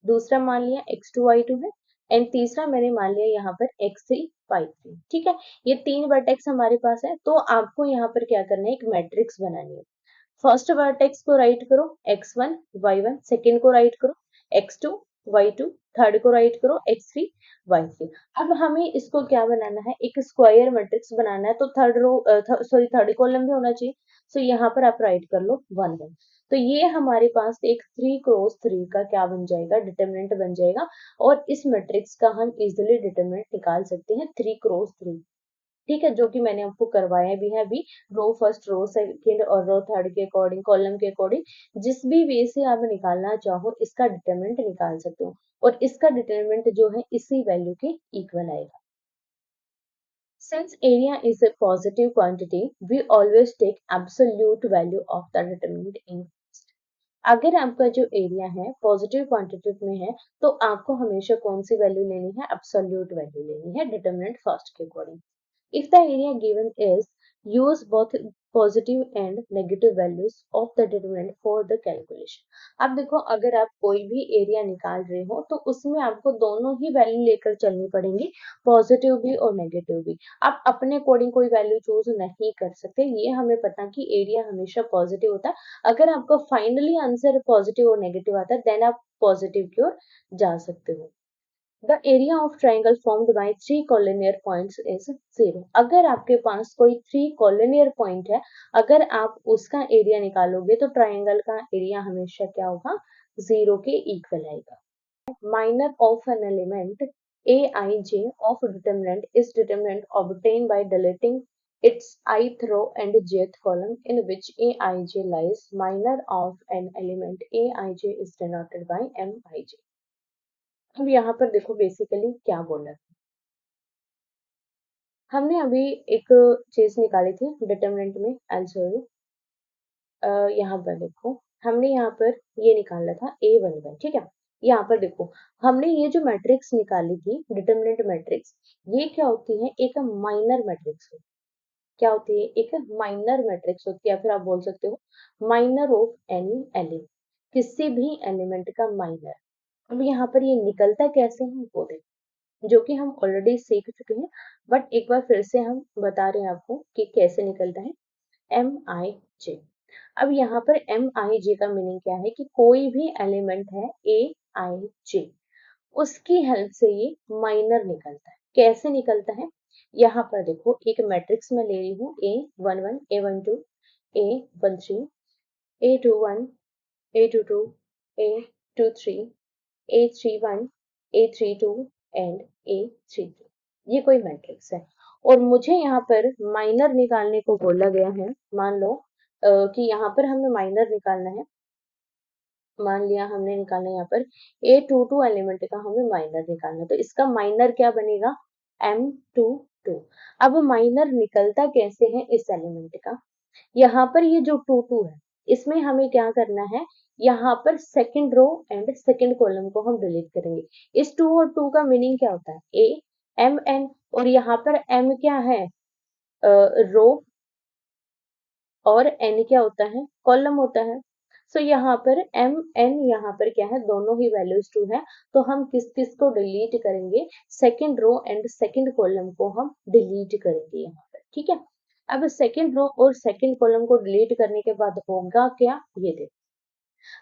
दूसरा मान लिया x2 y2 है एंड तीसरा मैंने मान लिया यहाँ पर x3 y3। ठीक है, ये 3 वर्टेक्स हमारे पास है। तो आपको यहाँ पर क्या करना है, एक मैट्रिक्स बनानी है। फर्स्ट वर्टेक्स को राइट करो x1 y1, सेकेंड को राइट करो x2 y2, थर्ड को राइट करो x3 y3। अब हमें इसको क्या बनाना है, एक स्क्वायर मैट्रिक्स बनाना है। तो third row sorry third column भी होना चाहिए। सो यहाँ पर आप राइट कर लो 1 1। तो ये हमारे पास एक 3 × 3 का क्या बन जाएगा, डिटरमिनेंट बन जाएगा। और इस मैट्रिक्स का हम इजिली डिटरमिनेंट निकाल सकते हैं 3 × 3। ठीक है, जो कि मैंने आपको करवाया भी है अभी, रो फर्स्ट, रो सेकंड और रो थर्ड के अकॉर्डिंग, कॉलम के अकॉर्डिंग जिस भी वे से आप निकालना चाहो इसका डिटरमिनेंट निकाल सकते हो। और इसका डिटरमिनेंट जो है इसी वैल्यू के इक्वल आएगा। Since area is a positive quantity, we always take absolute value of the determinant in first. अगर आपका जो एरिया है पॉजिटिव क्वांटिटी में है, तो आपको हमेशा कौन सी वैल्यू लेनी है, एब्सोल्यूट वैल्यू लेनी है डिटरमिनेंट फर्स्ट के according. If the area given is, use both positive and negative values of the determinant for the calculation. अब देखो अगर आप कोई भी एरिया निकाल रहे हो तो उसमें आपको दोनों ही वैल्यू लेकर चलनी पड़ेंगी, पॉजिटिव भी और नेगेटिव भी। आप अपने अकॉर्डिंग कोई वैल्यू चूज नहीं कर सकते। ये हमें पता कि एरिया हमेशा पॉजिटिव होता है। अगर आपका फाइनली आंसर पॉजिटिव और नेगेटिव आता है देन आप पॉजिटिव की ओर जा सकते हो। The area of triangle formed by 3 collinear points is 0. अगर आपके पास कोई 3 collinear point है, अगर आप उसका एरिया निकालोगे तो ट्राइंगल का एरिया हमेशा क्या होगा, 0 के इक्वल आएगा। Minor of an element aij of determinant is determinant obtained by deleting its ith row and jth column in which aij lies. Minor of an element aij is denoted by mij. अब यहाँ पर देखो basically क्या बोला है। हमने अभी एक चीज निकाली थी डिटरमिनेंट में, आंसर यहाँ पर देखो हमने यहाँ पर ये निकाला था a11। ठीक है, यहाँ पर देखो हमने ये जो मैट्रिक्स निकाली थी डिटरमिनेंट मैट्रिक्स, ये क्या होती है, एक माइनर मैट्रिक्स होती है। क्या होती है, एक माइनर मैट्रिक्स होती है, या फिर आप बोल सकते हो माइनर ऑफ एनी एलिमेंट, किसी भी एलिमेंट का माइनर। अब यहाँ पर ये निकलता कैसे है वो देखो, जो कि हम ऑलरेडी सीख चुके हैं, बट एक बार फिर से हम बता रहे हैं आपको कि कैसे निकलता है। MIJ। अब यहाँ पर MIJ का मीनिंग क्या है कि कोई भी एलिमेंट है AIJ, उसकी हेल्प से ये माइनर निकलता है। कैसे निकलता है, यहाँ पर देखो एक मैट्रिक्स में ले रही हूँ A11 A12 A13 A21 A22 A23 A31 A32 and A32, ये कोई मैट्रिक्स है। और मुझे यहाँ पर माइनर निकालने को बोला गया है। मान लो कि यहाँ पर हमें माइनर निकालना है। मान लिया हमने निकालना है यहाँ पर A22 एलिमेंट का हमें माइनर निकालना, तो इसका माइनर क्या बनेगा, M22। अब माइनर निकलता कैसे है इस एलिमेंट का, यहाँ पर ये जो 22 है इसमें हमें क्या करना है, यहाँ पर second row and second column को हम डिलीट करेंगे। इस 2 और 2 का मीनिंग क्या होता है, A M N, और यहाँ पर M क्या है, रो, और N क्या होता है, कॉलम होता है। सो यहाँ पर MN यहाँ पर क्या है, दोनों ही वैल्यूज 2 है। तो हम किस किस को डिलीट करेंगे, second row and second column को हम डिलीट करेंगे यहाँ पर। ठीक है, अब सेकंड रो और सेकंड कॉलम को डिलीट करने के बाद होगा क्या, ये देखो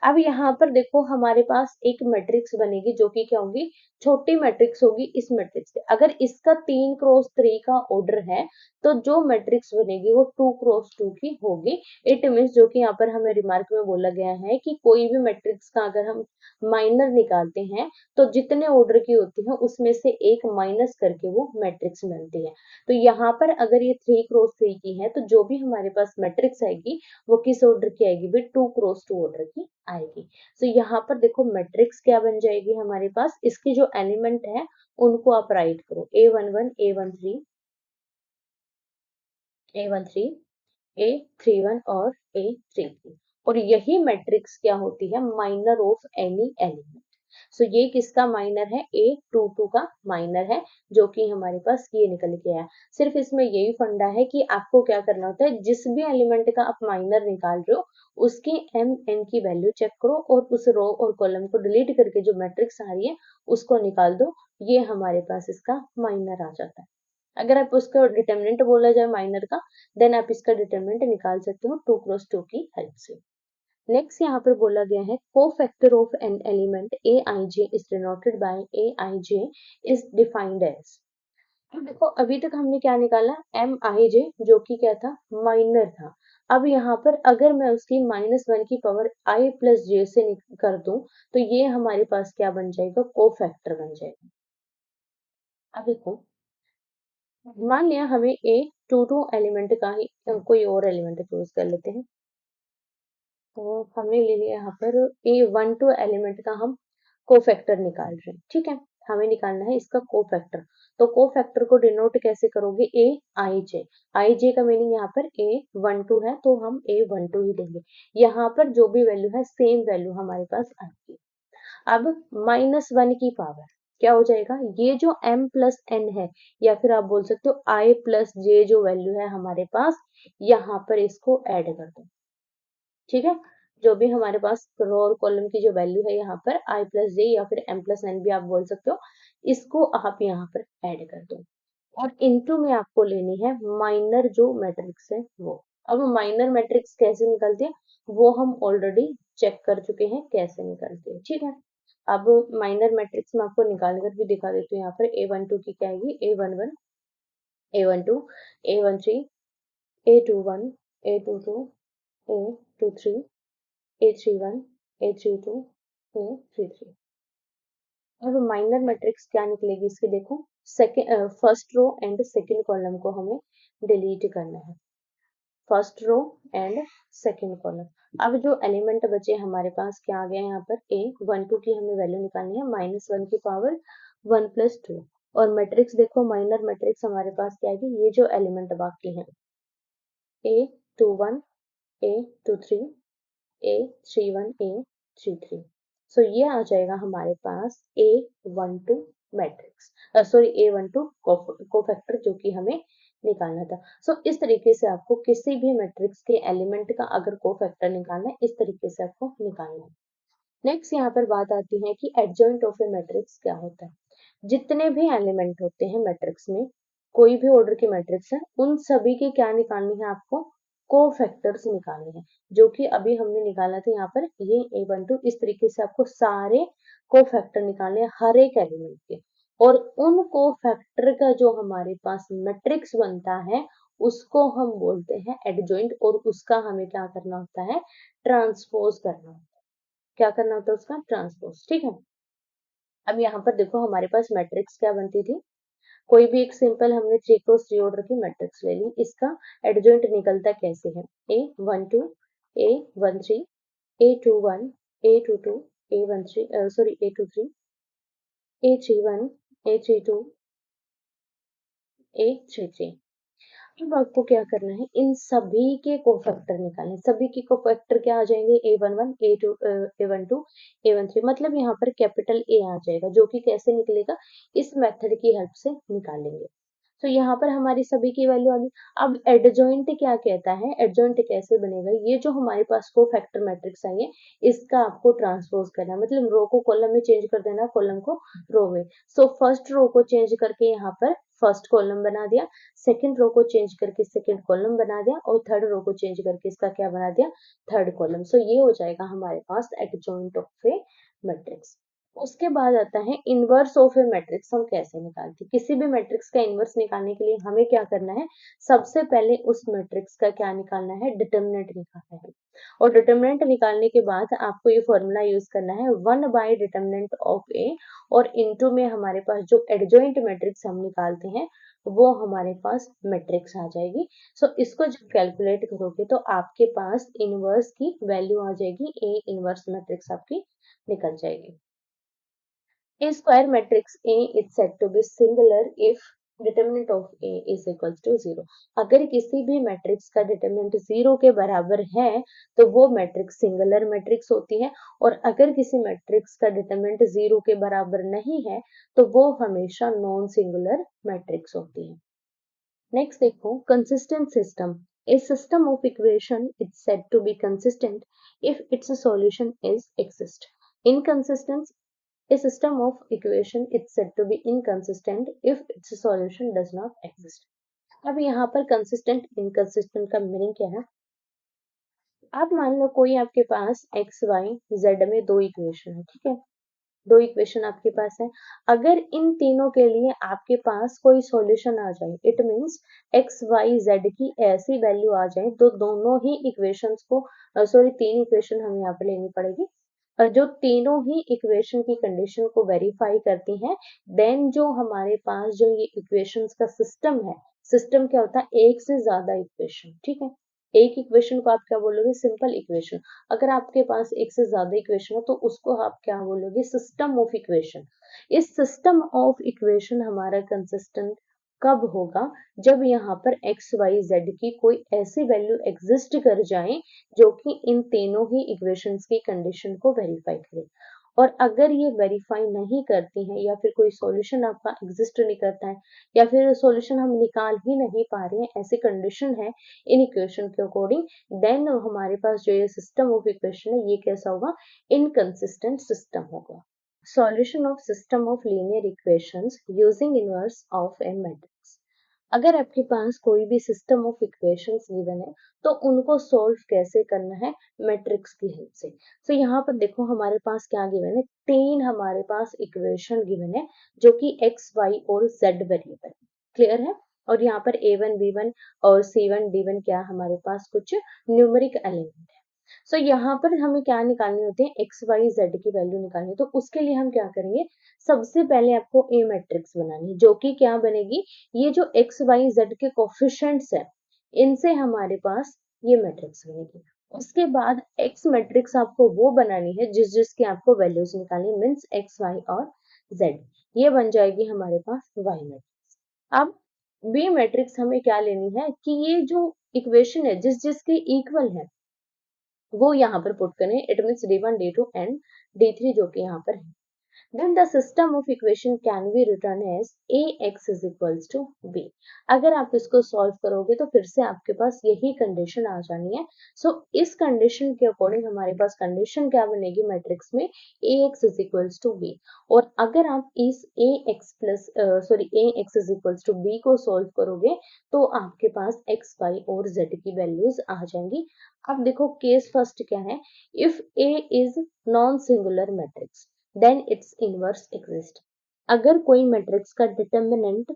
अब यहाँ पर देखो हमारे पास एक मैट्रिक्स बनेगी जो कि क्या होगी, छोटी मैट्रिक्स होगी इस मैट्रिक्स से। अगर इसका 3x3 का ऑर्डर है तो जो मैट्रिक्स बनेगी वो 2x2 की होगी। इट मीन्स जो कि यहाँ पर हमें रिमार्क में बोला गया है कि कोई भी मैट्रिक्स का अगर हम माइनर निकालते हैं तो जितने ऑर्डर की होती है उसमें से एक माइनस करके वो मैट्रिक्स बनती है। तो यहाँ पर अगर ये 3x3 की है तो जो भी हमारे पास मैट्रिक्स आएगी वो किस ऑर्डर की आएगी भी 2x2 ऑर्डर की आएगी। तो यहाँ पर देखो मैट्रिक्स क्या बन जाएगी हमारे पास, इसकी जो एलिमेंट है उनको आप राइट करो, A11 A13 A13 A31 और A33। और यही मैट्रिक्स क्या होती है, माइनर ऑफ एनी एलिमेंट। सो ये किसका माइनर है, A22 का माइनर है, जो कि हमारे पास ये निकल के आया। सिर्फ इसमें यही फंडा है कि आपको क्या करना होता है, जिस भी एलिमेंट का आप माइनर निकाल रहे हो उसकी mn की वैल्यू चेक करो और उस रो और कॉलम को डिलीट करके जो मैट्रिक्स आ रही है उसको निकाल दो, ये हमारे पास इसका माइनर आ जाता है। अगर आप उसका डिटर्मिनेंट बोला जाए माइनर का, देन आप इसका डिटर्मिनेंट निकाल सकते हो 2x2 की हेल्प से। नेक्स्ट यहाँ पर बोला गया है cofactor of an element Aij is denoted by Aij is defined as. तो देखो अभी तक हमने क्या निकाला, Mij जो कि क्या था, माइनर था। अब यहाँ पर अगर मैं उसकी -1 की पावर i प्लस जे से कर दूं तो ये हमारे पास क्या बन जाएगा, कोफैक्टर बन जाएगा। अब देखो मान लिया हमें A22 एलिमेंट का ही कोई और एलिमेंट चूज कर लेते हैं। तो हमने ले लिया यहाँ पर A12 एलिमेंट का हम कोफैक्टर निकाल रहे हैं, ठीक है। हमें निकालना है इसका कोफैक्टर। तो कोफैक्टर को डिनोट कैसे करोगे, Aij। Aij का मीनिंग यहाँ पर A12 है तो हम A12 ही देंगे। यहाँ पर जो भी वैल्यू है सेम वैल्यू हमारे पास आएगी। अब -1 की पावर क्या हो जाएगा, ये जो m प्लस n है या फिर आप बोल सकते हो i प्लस j जो वैल्यू है हमारे पास, यहाँ पर इसको ऐड कर दो, ठीक है। जो भी हमारे पास रो और कॉलम की जो वैल्यू है यहाँ पर i प्लस जे या फिर m प्लस n भी आप बोल सकते हो, इसको आप यहाँ पर ऐड कर दो। और इनटू में आपको लेनी है माइनर जो मैट्रिक्स है वो। अब माइनर मैट्रिक्स कैसे निकलती है वो हम ऑलरेडी चेक कर चुके हैं कैसे निकलती है, ठीक है। अब माइनर मैट्रिक्स में आपको निकाल कर भी दिखा देती हूँ। यहाँ पर A12 की क्या आएगी, A11 A12 A13 A21 A22 A23 A31 A32 A33। अब माइनर मैट्रिक्स क्या निकलेगी इसकी, देखो second first row and second column को हमें डिलीट करना है, first row and second column. अब जो एलिमेंट बचे हमारे पास क्या आ गया यहाँ पर, A12 की हमें वैल्यू निकालनी है -1 की पावर 1 प्लस 2। और मैट्रिक्स देखो माइनर मैट्रिक्स हमारे पास क्या आएगी, ये जो एलिमेंट बाकी है A21 A23 A31 A33। सो ये आ जाएगा हमारे पास A12 matrix, sorry A12 cofactor जो कि हमें निकालना था। सो इस तरीके से आपको किसी भी मैट्रिक्स के एलिमेंट का अगर कोफैक्टर निकालना है इस तरीके से आपको निकालना है। नेक्स्ट यहाँ पर बात आती है कि एडजॉइंट ऑफ ए मैट्रिक्स क्या होता है। जितने भी एलिमेंट होते हैं मैट्रिक्स में, कोई भी ऑर्डर की मैट्रिक्स है, उन सभी के क्या निकालनी है आपको, कोफैक्टर्स निकालने हैं, जो कि अभी हमने निकाला था यहाँ पर ये A12। इस तरीके से आपको सारे कोफैक्टर निकालने हैं हर एक एलिमेंट के। और उन कोफैक्टर का जो हमारे पास मैट्रिक्स बनता है उसको हम बोलते हैं एडजॉइंट, और उसका हमें क्या करना होता है, ट्रांसपोज करना होता है। क्या करना होता है उसका, ट्रांसपोज, ठीक है। अब यहाँ पर देखो हमारे पास मैट्रिक्स क्या बनती थी, कोई भी एक सिंपल हमने 3x3 ऑर्डर की मैट्रिक्स ले ली, इसका एडजॉइंट निकलता कैसे है, A12 A13 A21 A22 A13 sorry A23 A31 A32 A33। अब आपको क्या करना है, इन सभी के कोफैक्टर निकालने, सभी के कोफैक्टर क्या आ जाएंगे, A11 A12 A13, मतलब यहाँ पर कैपिटल A आ जाएगा, जो कि कैसे निकलेगा, इस मेथड की हेल्प से निकालेंगे। तो यहाँ पर हमारी सभी की वैल्यू आ गई। अब एडजॉइंट क्या कहता है, एडजॉइंट कैसे बनेगा, ये जो हमारे पास कोफैक्टर मैट्रिक्स आई है इसका आपको ट्रांसपोज करना है, मतलब रो को कॉलम में चेंज कर देना, कॉलम को रो में। सो फर्स्ट रो को चेंज करके यहाँ पर फर्स्ट कॉलम बना दिया, सेकंड रो को चेंज करके सेकंड कॉलम बना दिया और थर्ड रो को चेंज करके इसका क्या बना दिया, थर्ड कॉलम। सो ये हो जाएगा हमारे पास एडजॉइंट ऑफ ए मैट्रिक्स। उसके बाद आता है इनवर्स ऑफ ए मैट्रिक्स। हम कैसे निकालते हैं, किसी भी मैट्रिक्स का इनवर्स निकालने के लिए हमें क्या करना है, सबसे पहले उस मैट्रिक्स का क्या निकालना है, डिटर्मिनेंट निकालना है। और डिटर्मिनेंट निकालने के बाद आपको ये फॉर्मूला यूज करना है 1 by डिटर्मिनेंट ऑफ ए, और इनटू में हमारे पास जो एडजॉइंट मैट्रिक्स हम निकालते हैं वो हमारे पास मैट्रिक्स आ जाएगी। सो इसको जब कैलकुलेट करोगे तो आपके पास इनवर्स की वैल्यू आ जाएगी, ए इनवर्स मैट्रिक्स आपकी निकल जाएगी। A square matrix A is said to be singular if determinant of A is equals to 0। अगर किसी भी मैट्रिक्स का डिटरमिनेंट 0 के बराबर है तो वो मैट्रिक्स सिंगुलर मैट्रिक्स होती है, और अगर किसी मैट्रिक्स का डिटरमिनेंट 0 के बराबर नहीं है तो वो हमेशा नॉन सिंगुलर मैट्रिक्स होती है। नेक्स्ट देखो consistent system. A system of equation is said to be consistent if its solution is exist। Inconsistent, a system of equation is said to be inconsistent if its solution does not exist। अब यहाँ पर consistent inconsistent का meaning क्या है। आप मान लो कोई आपके पास एक्स वाई जेड में दो इक्वेशन है, ठीक है, दो इक्वेशन आपके पास है। अगर इन तीनों के लिए आपके पास कोई सॉल्यूशन आ जाए, it means x Y Z की ऐसी वैल्यू आ जाए तो दोनों ही इक्वेशंस को सॉरी तीन इक्वेशन हमें यहाँ पे लेनी पड़ेगी, जो तीनों ही इक्वेशन की कंडीशन को वेरीफाई करती हैं, देन जो हमारे पास जो ये इक्वेशंस का सिस्टम है, सिस्टम क्या होता है, एक से ज्यादा इक्वेशन, ठीक है। एक इक्वेशन को आप क्या बोलोगे, सिंपल इक्वेशन। अगर आपके पास एक से ज्यादा इक्वेशन हो तो उसको आप क्या बोलोगे, सिस्टम ऑफ इक्वेशन। इस सिस्टम ऑफ इक्वेशन हमारा कंसिस्टेंट कब होगा, जब यहाँ पर एक्स वाई जेड की कोई ऐसी वैल्यू एग्जिस्ट कर जाए जो कि इन तीनों ही इक्वेशंस की कंडीशन को वेरीफाई करे। और अगर ये वेरीफाई नहीं करती हैं या फिर कोई सॉल्यूशन आपका एग्जिस्ट नहीं करता है या फिर सॉल्यूशन हम निकाल ही नहीं पा रहे हैं, ऐसी कंडीशन है इन इक्वेशन के अकॉर्डिंग, देन हमारे पास जो ये सिस्टम ऑफ इक्वेशन है ये कैसा होगा, इनकंसिस्टेंट सिस्टम होगा। Solution of system of linear equations using inverse of A matrix. अगर आपके पास कोई भी सिस्टम ऑफ इक्वेशंस गिवन है तो उनको सॉल्व कैसे करना है, मैट्रिक्स की हेल्प से। तो यहाँ पर देखो हमारे पास क्या गिवन है, तीन हमारे पास इक्वेशन गिवन है जो कि एक्स वाई और जेड वेरिएबल है, क्लियर है। और यहाँ पर a1 b1 और c1 d1 क्या हमारे पास कुछ न्यूमेरिक एलिमेंट है। सो यहाँ पर हमें क्या निकालने होते हैं, एक्स वाई जेड की वैल्यू निकालनी है। तो उसके लिए हम क्या करेंगे, सबसे पहले आपको ए मैट्रिक्स बनानी है जो कि क्या बनेगी, ये जो एक्स वाई जेड के कोफिशिएंट्स है इनसे हमारे पास ये मैट्रिक्स बनेगी। उसके बाद एक्स मैट्रिक्स आपको वो बनानी है जिसकी आपको वैल्यूज निकालनी, मीन्स एक्स वाई और जेड, ये बन जाएगी हमारे पास वाई मैट्रिक्स। अब बी मैट्रिक्स हमें क्या लेनी है कि ये जो इक्वेशन है जिसके इक्वल है वो यहाँ पर पुट करें, it means d1 d2 and d3 जो कि यहाँ पर है। Then the system of equation can be written as ax is equals to b। अगर आप इसको सॉल्व करोगे तो फिर से आपके पास यही कंडीशन आ जानी है। सो इस कंडीशन के अकॉर्डिंग हमारे पास कंडीशन क्या बनेगी मैट्रिक्स में, ax is equals to b। और अगर आप इस ax is equals to b को सॉल्व करोगे तो आपके पास x, y और z की वैल्यूज आ जाएंगी। अब देखो केस फर्स्ट क्या है, if a is non singular matrix then its inverse exist. अगर कोई मैट्रिक्स का डिटर्मिनेंट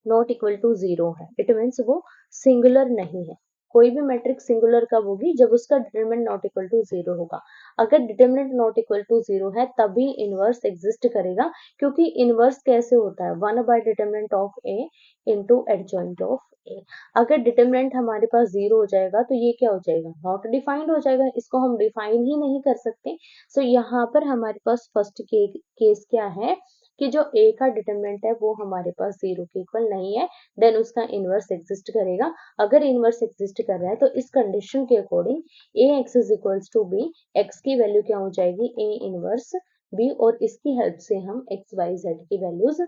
नॉट इक्वल टू 0 है, इट मीन्स वो सिंगुलर नहीं है। कोई भी मैट्रिक्स सिंगुलर कब होगी, जब उसका डिटर्मिनेंट नॉट इक्वल टू 0 होगा। अगर डिटर्मिनेंट नॉट इक्वल टू 0 है तभी इनवर्स एग्जिस्ट करेगा, क्योंकि इनवर्स कैसे होता है, 1 by determinant of A into adjoint of A. अगर डिटर्मिनेंट हमारे पास 0 हो जाएगा तो ये क्या हो जाएगा, नॉट डिफाइंड हो जाएगा, इसको हम डिफाइन ही नहीं कर सकते। सो यहाँ पर हमारे पास फर्स्ट केस क्या है कि जो ए का डिटर्मिनेंट है वो हमारे पास 0 के इक्वल नहीं है, देन उसका इनवर्स एग्जिस्ट करेगा। अगर इनवर्स एग्जिस्ट कर रहा है तो इस कंडीशन के according A x is equals to B, x की वैल्यू क्या हो जाएगी, ए इनवर्स बी, और इसकी हेल्प से हम एक्स वाई जेड की वैल्यूज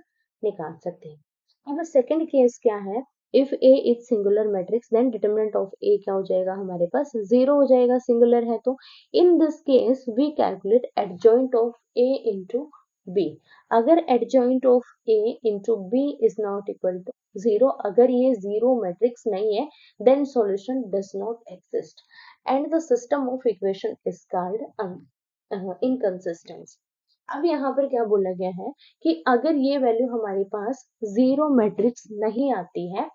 निकाल सकते हैं। अब सेकंड केस क्या है, if A is singular matrix then determinant of A क्या हो जाएगा हमारे पास 0 हो जाएगा, सिंगुलर है तो। In this case we calculate adjoint of A into B. अगर adjoint of A into B is not equal to 0, अगर ये 0 मैट्रिक्स नहीं है, then solution does not exist and the system of equation is called inconsistent. अब यहाँ पर क्या बोला गया है कि अगर ये वैल्यू हमारे पास 0 मैट्रिक्स नहीं आती है,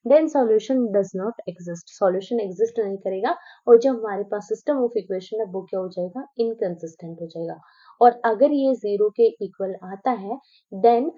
then solution does not exist, solution exist नहीं करेगा और जो हमारे पास सिस्टम ऑफ इक्वेशन है वो क्या हो जाएगा, इनकंसिस्टेंट हो जाएगा। और अगर ये 0 के इक्वल आता है, then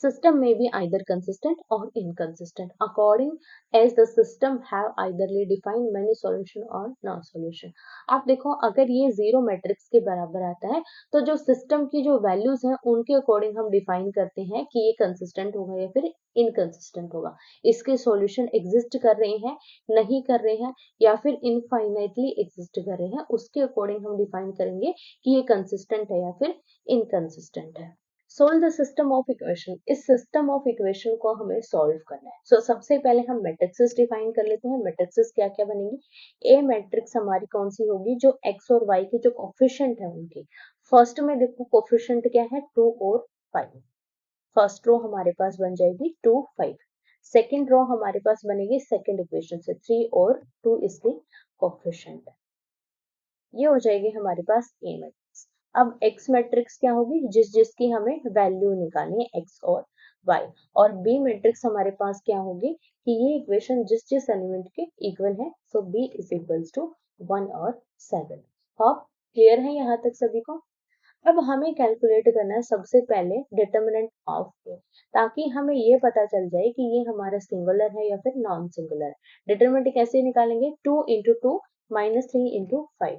system may be either consistent or inconsistent according as the system have eitherly defined many solution or no solution। आप देखो अगर ये 0 मैट्रिक्स के बराबर आता है तो जो सिस्टम की जो वैल्यूज हैं उनके अकॉर्डिंग हम डिफाइन करते हैं कि ये कंसिस्टेंट होगा या फिर इनकंसिस्टेंट होगा, इसके सॉल्यूशन एग्जिस्ट कर रहे हैं, नहीं कर रहे हैं, या फिर इनफाइनाइटली एग्जिस्ट कर रहे हैं, उसके अकॉर्डिंग हम डिफाइन करेंगे कि ये कंसिस्टेंट है या फिर इनकंसिस्टेंट है। Solve the system of equation, इस सिस्टम ऑफ इक्वेशन को हमें सॉल्व करना है। सबसे पहले हम मैट्रिक्सेस डिफाइन कर लेते हैं। मैट्रिक्सेस क्या क्या बनेंगी, ए मैट्रिक्स हमारी कौन सी होगी, जो एक्स और वाई के जो कोफिशिएंट है उनकी। फर्स्ट में देखो कोफिशिएंट क्या है, 2 और 5। फर्स्ट रो हमारे पास बन जाएगी 2 5। सेकेंड रो हमारे पास बनेगी सेकेंड इक्वेशन से 3 और 2 इसकी कोफिशिएंट है। ये हो जाएगी हमारे पास ए मैट्रिक्स। अब एक्स मैट्रिक्स क्या होगी, जिस जिसकी हमें वैल्यू निकालनी है एक्स और वाई। और बी मैट्रिक्स हमारे पास क्या होगी कि ये इक्वेशन जिस जिस एलिमेंट के इक्वल है, सो बी इज इक्वल्स टू 1 और 7। अब क्लियर है यहाँ तक सभी को। अब हमें कैलकुलेट करना है सबसे पहले डिटर्मिनेंट ऑफ ए, ताकि हमें ये पता चल जाए कि ये हमारा सिंगुलर है या फिर नॉन सिंगुलर है। डिटर्मिनेंट कैसे निकालेंगे, 2 into 2 minus 3 into 5,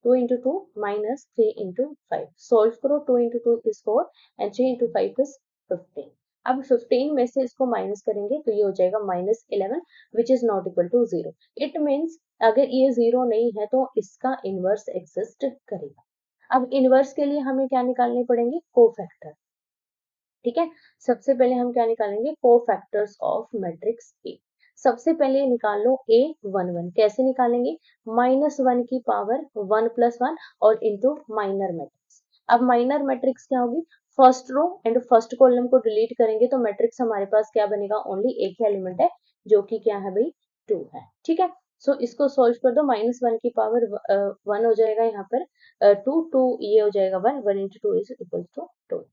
2 into 2 minus 3 into 5. Solve करो, 2 into 2 is 4 and 3 into 5 is 15। अब 15 में से इसको माइनस करेंगे तो ये हो जाएगा minus 11 which is not equal to 0। It means अगर ये 0 नहीं है तो इसका इनवर्स एग्जिस्ट करेगा। अब इनवर्स के लिए हमें क्या निकालने पड़ेंगे, कोफैक्टर। ठीक है, सबसे पहले हम क्या निकालेंगे, कोफैक्टर्स ऑफ मैट्रिक्स ए। सबसे पहले निकाल लो A11, कैसे निकालेंगे, -1 की पावर 1 + 1 और इंटू माइनर मैट्रिक्स। अब माइनर मैट्रिक्स क्या होगी, first row and first column को डिलीट करेंगे तो मैट्रिक्स हमारे पास क्या बनेगा, ओनली एक ही एलिमेंट है जो कि क्या है भाई, 2 है। ठीक है, इसको सोल्व कर दो, -1 की पावर 1 हो जाएगा यहाँ पर 2 2, ये हो जाएगा 1, 1 into 2 इज इक्वल टू 2।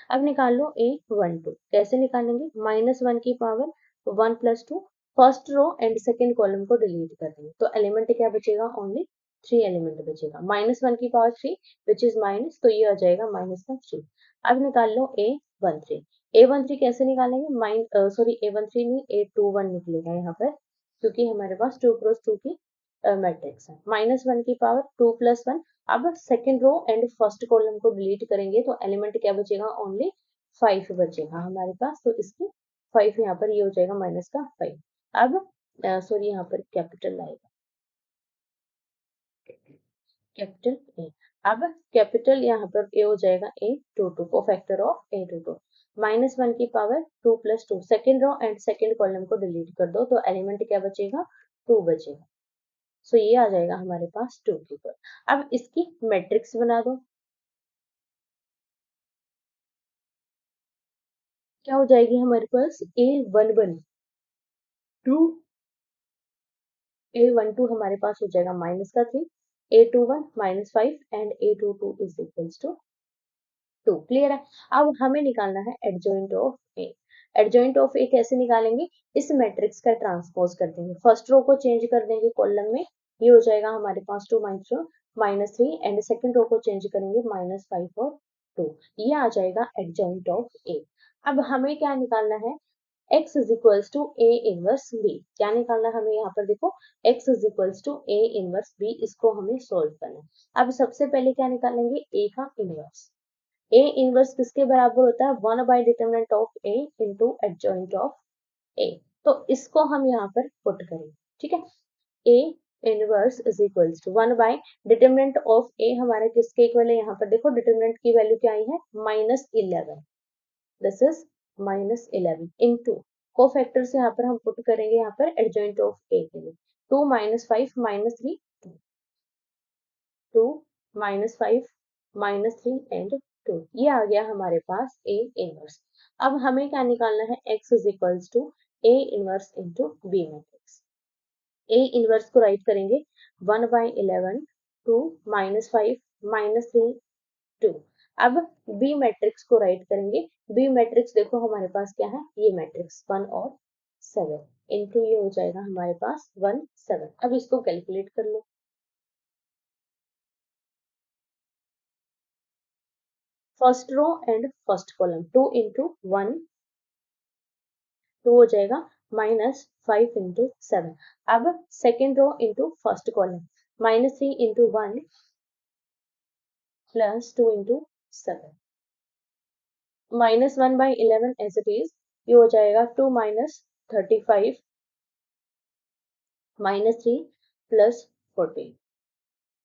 अब निकाल लो A12, कैसे निकालेंगे, -1 की power 1 + 2, first row and second column को डिलीट कर देंगे तो एलिमेंट क्या बचेगा, ओनली 3 एलिमेंट बचेगा। -1 की पावर 3 विच इज माइनस, तो ये आ जाएगा माइनस का 3। अब निकाल लो A13, A13 कैसे निकालेंगे, सॉरी A13 नहीं, A21 निकलेगा यहाँ पर, क्योंकि हमारे पास 2 क्रॉस 2 की मैट्रिक्स है। -1 की पावर 2 + 1। अब second row and first column को डिलीट करेंगे तो एलिमेंट क्या बचेगा, ओनली 5 बचेगा हमारे पास, तो इसकी 5 यहाँ पर ये हो जाएगा माइनस का 5। अब सॉरी यहाँ पर कैपिटल आएगा, कैपिटल ए। अब कैपिटल यहाँ पर ए हो जाएगा A22, कोफैक्टर ऑफ A22। -1 की power 2 + 2, second row and second column को डिलीट कर दो तो एलिमेंट क्या बचेगा, 2 बचेगा। ये आ जाएगा हमारे पास 2 की पावर। अब इसकी मैट्रिक्स बना दो, क्या हो जाएगी हमारे पास, A11 2, A12 हमारे पास हो जाएगा माइनस का 3, A21 -5 and A22 is equals to 2। Clear है। अब हमें निकालना है adjoint of A. Adjoint of A कैसे निकालेंगे, इस मैट्रिक्स का ट्रांसपोज कर देंगे, फर्स्ट रो को चेंज कर देंगे कॉलम में, ये हो जाएगा हमारे पास 2 -3 एंड सेकंड रो को चेंज करेंगे -5 और 2, ये आ जाएगा एडजॉइंट ऑफ ए। अब हमें क्या निकालना है, x is equals to A inverse B. क्या निकालना है हमें यहाँ पर, देखो x is equals to A inverse B, इसको हमें सोल्व करना है। अब सबसे पहले क्या निकालेंगे, a का इनवर्स। ए इनवर्स किसके बराबर होता है, 1 by determinant of A into adjoint of A. तो इसको हम यहाँ पर पुट करेंगे। ठीक है, A inverse is equals to 1 by determinant of A, हमारा किसके इक्वल है, यहाँ पर देखो डिटरमिनेंट की वैल्यू क्या आई है, -11, दिस इज -11 इंटू कोफैक्टर्स यहाँ पर हम पुट करेंगे, यहाँ पर एडजॉइंट ऑफ ए के लिए 2 -5 -3, 2 -5 -3 एंड 2। ये आ गया हमारे पास A इनवर्स। अब हमें क्या निकालना है, x is equals to A inverse into B matrix. A inverse को राइट करेंगे 1/11 2 -5 -3 2। अब B मैट्रिक्स को राइट करेंगे, B मैट्रिक्स देखो हमारे पास क्या है, ये मैट्रिक्स 1 और 7 इंटू ये हो जाएगा हमारे पास 1 7। अब इसको कैलकुलेट कर लो। First row and first column 2 into 1 2 हो जाएगा -5 इंटू 7। अब second row into first column -3 into 1 plus 2 into 7 -1/11 as it is. ये हो जाएगा 2 -35 -3 प्लस 14।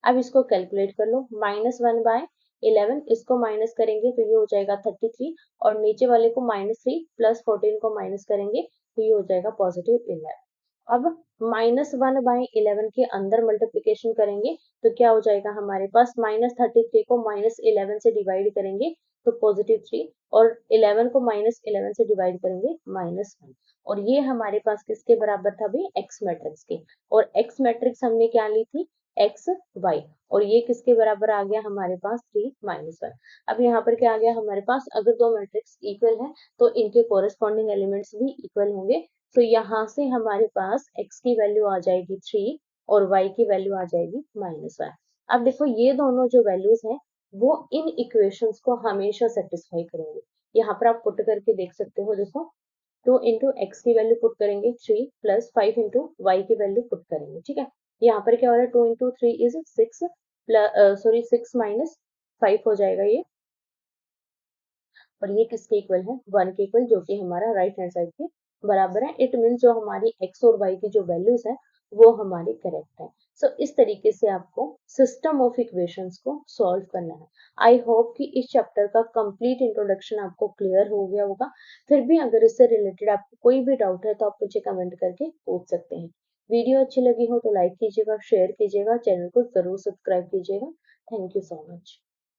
अब इसको कैलकुलेट कर लो, -1/11 इसको माइनस करेंगे तो ये हो जाएगा 33 और नीचे वाले को -3 प्लस 14 को माइनस करेंगे तो ये हो जाएगा +11। अब -1/11 के अंदर मल्टीप्लिकेशन करेंगे तो क्या हो जाएगा हमारे पास, -33 को -11 से डिवाइड करेंगे तो +3 और 11 को -11 से डिवाइड करेंगे -1। और ये हमारे पास किसके बराबर था भाई, एक्स मैट्रिक्स के। और एक्स मैट्रिक्स हमने क्या ली थी, एक्स वाई, और ये किसके बराबर आ गया हमारे पास 3 -1। अब यहाँ पर क्या आ गया हमारे पास, अगर दो मैट्रिक्स इक्वल है तो इनके कोरस्पॉन्डिंग एलिमेंट्स भी इक्वल होंगे। तो यहाँ से हमारे पास x की वैल्यू आ जाएगी 3 और y की वैल्यू आ जाएगी -1। अब देखो ये दोनों जो वैल्यूज हैं वो इन इक्वेशंस को हमेशा सेटिस्फाई करेंगे। यहाँ पर आप पुट करके देख सकते हो, देखो 2 इंटू एक्स की वैल्यू पुट करेंगे 3 प्लस 5 इंटू वाई की वैल्यू पुट करेंगे, ठीक है। यहाँ पर क्या हो रहा है, 2 into 3 is 6 plus sorry 6 minus 5 हो जाएगा ये, और ये किसके इक्वल है, 1 के इक्वल, जो कि हमारा राइट हैंड साइड के बराबर है। इट मीन जो हमारी x और y की जो वैल्यूज है वो हमारी करेक्ट है। सो इस तरीके से आपको सिस्टम ऑफ इक्वेशंस को सॉल्व करना है। आई होप कि इस चैप्टर का कंप्लीट इंट्रोडक्शन आपको क्लियर हो गया होगा। फिर भी अगर इससे रिलेटेड आपको कोई भी डाउट है तो आप मुझे कमेंट करके पूछ सकते हैं। वीडियो अच्छी लगी हो तो लाइक कीजिएगा, शेयर कीजिएगा, चैनल को जरूर सब्सक्राइब कीजिएगा। Thank you so much.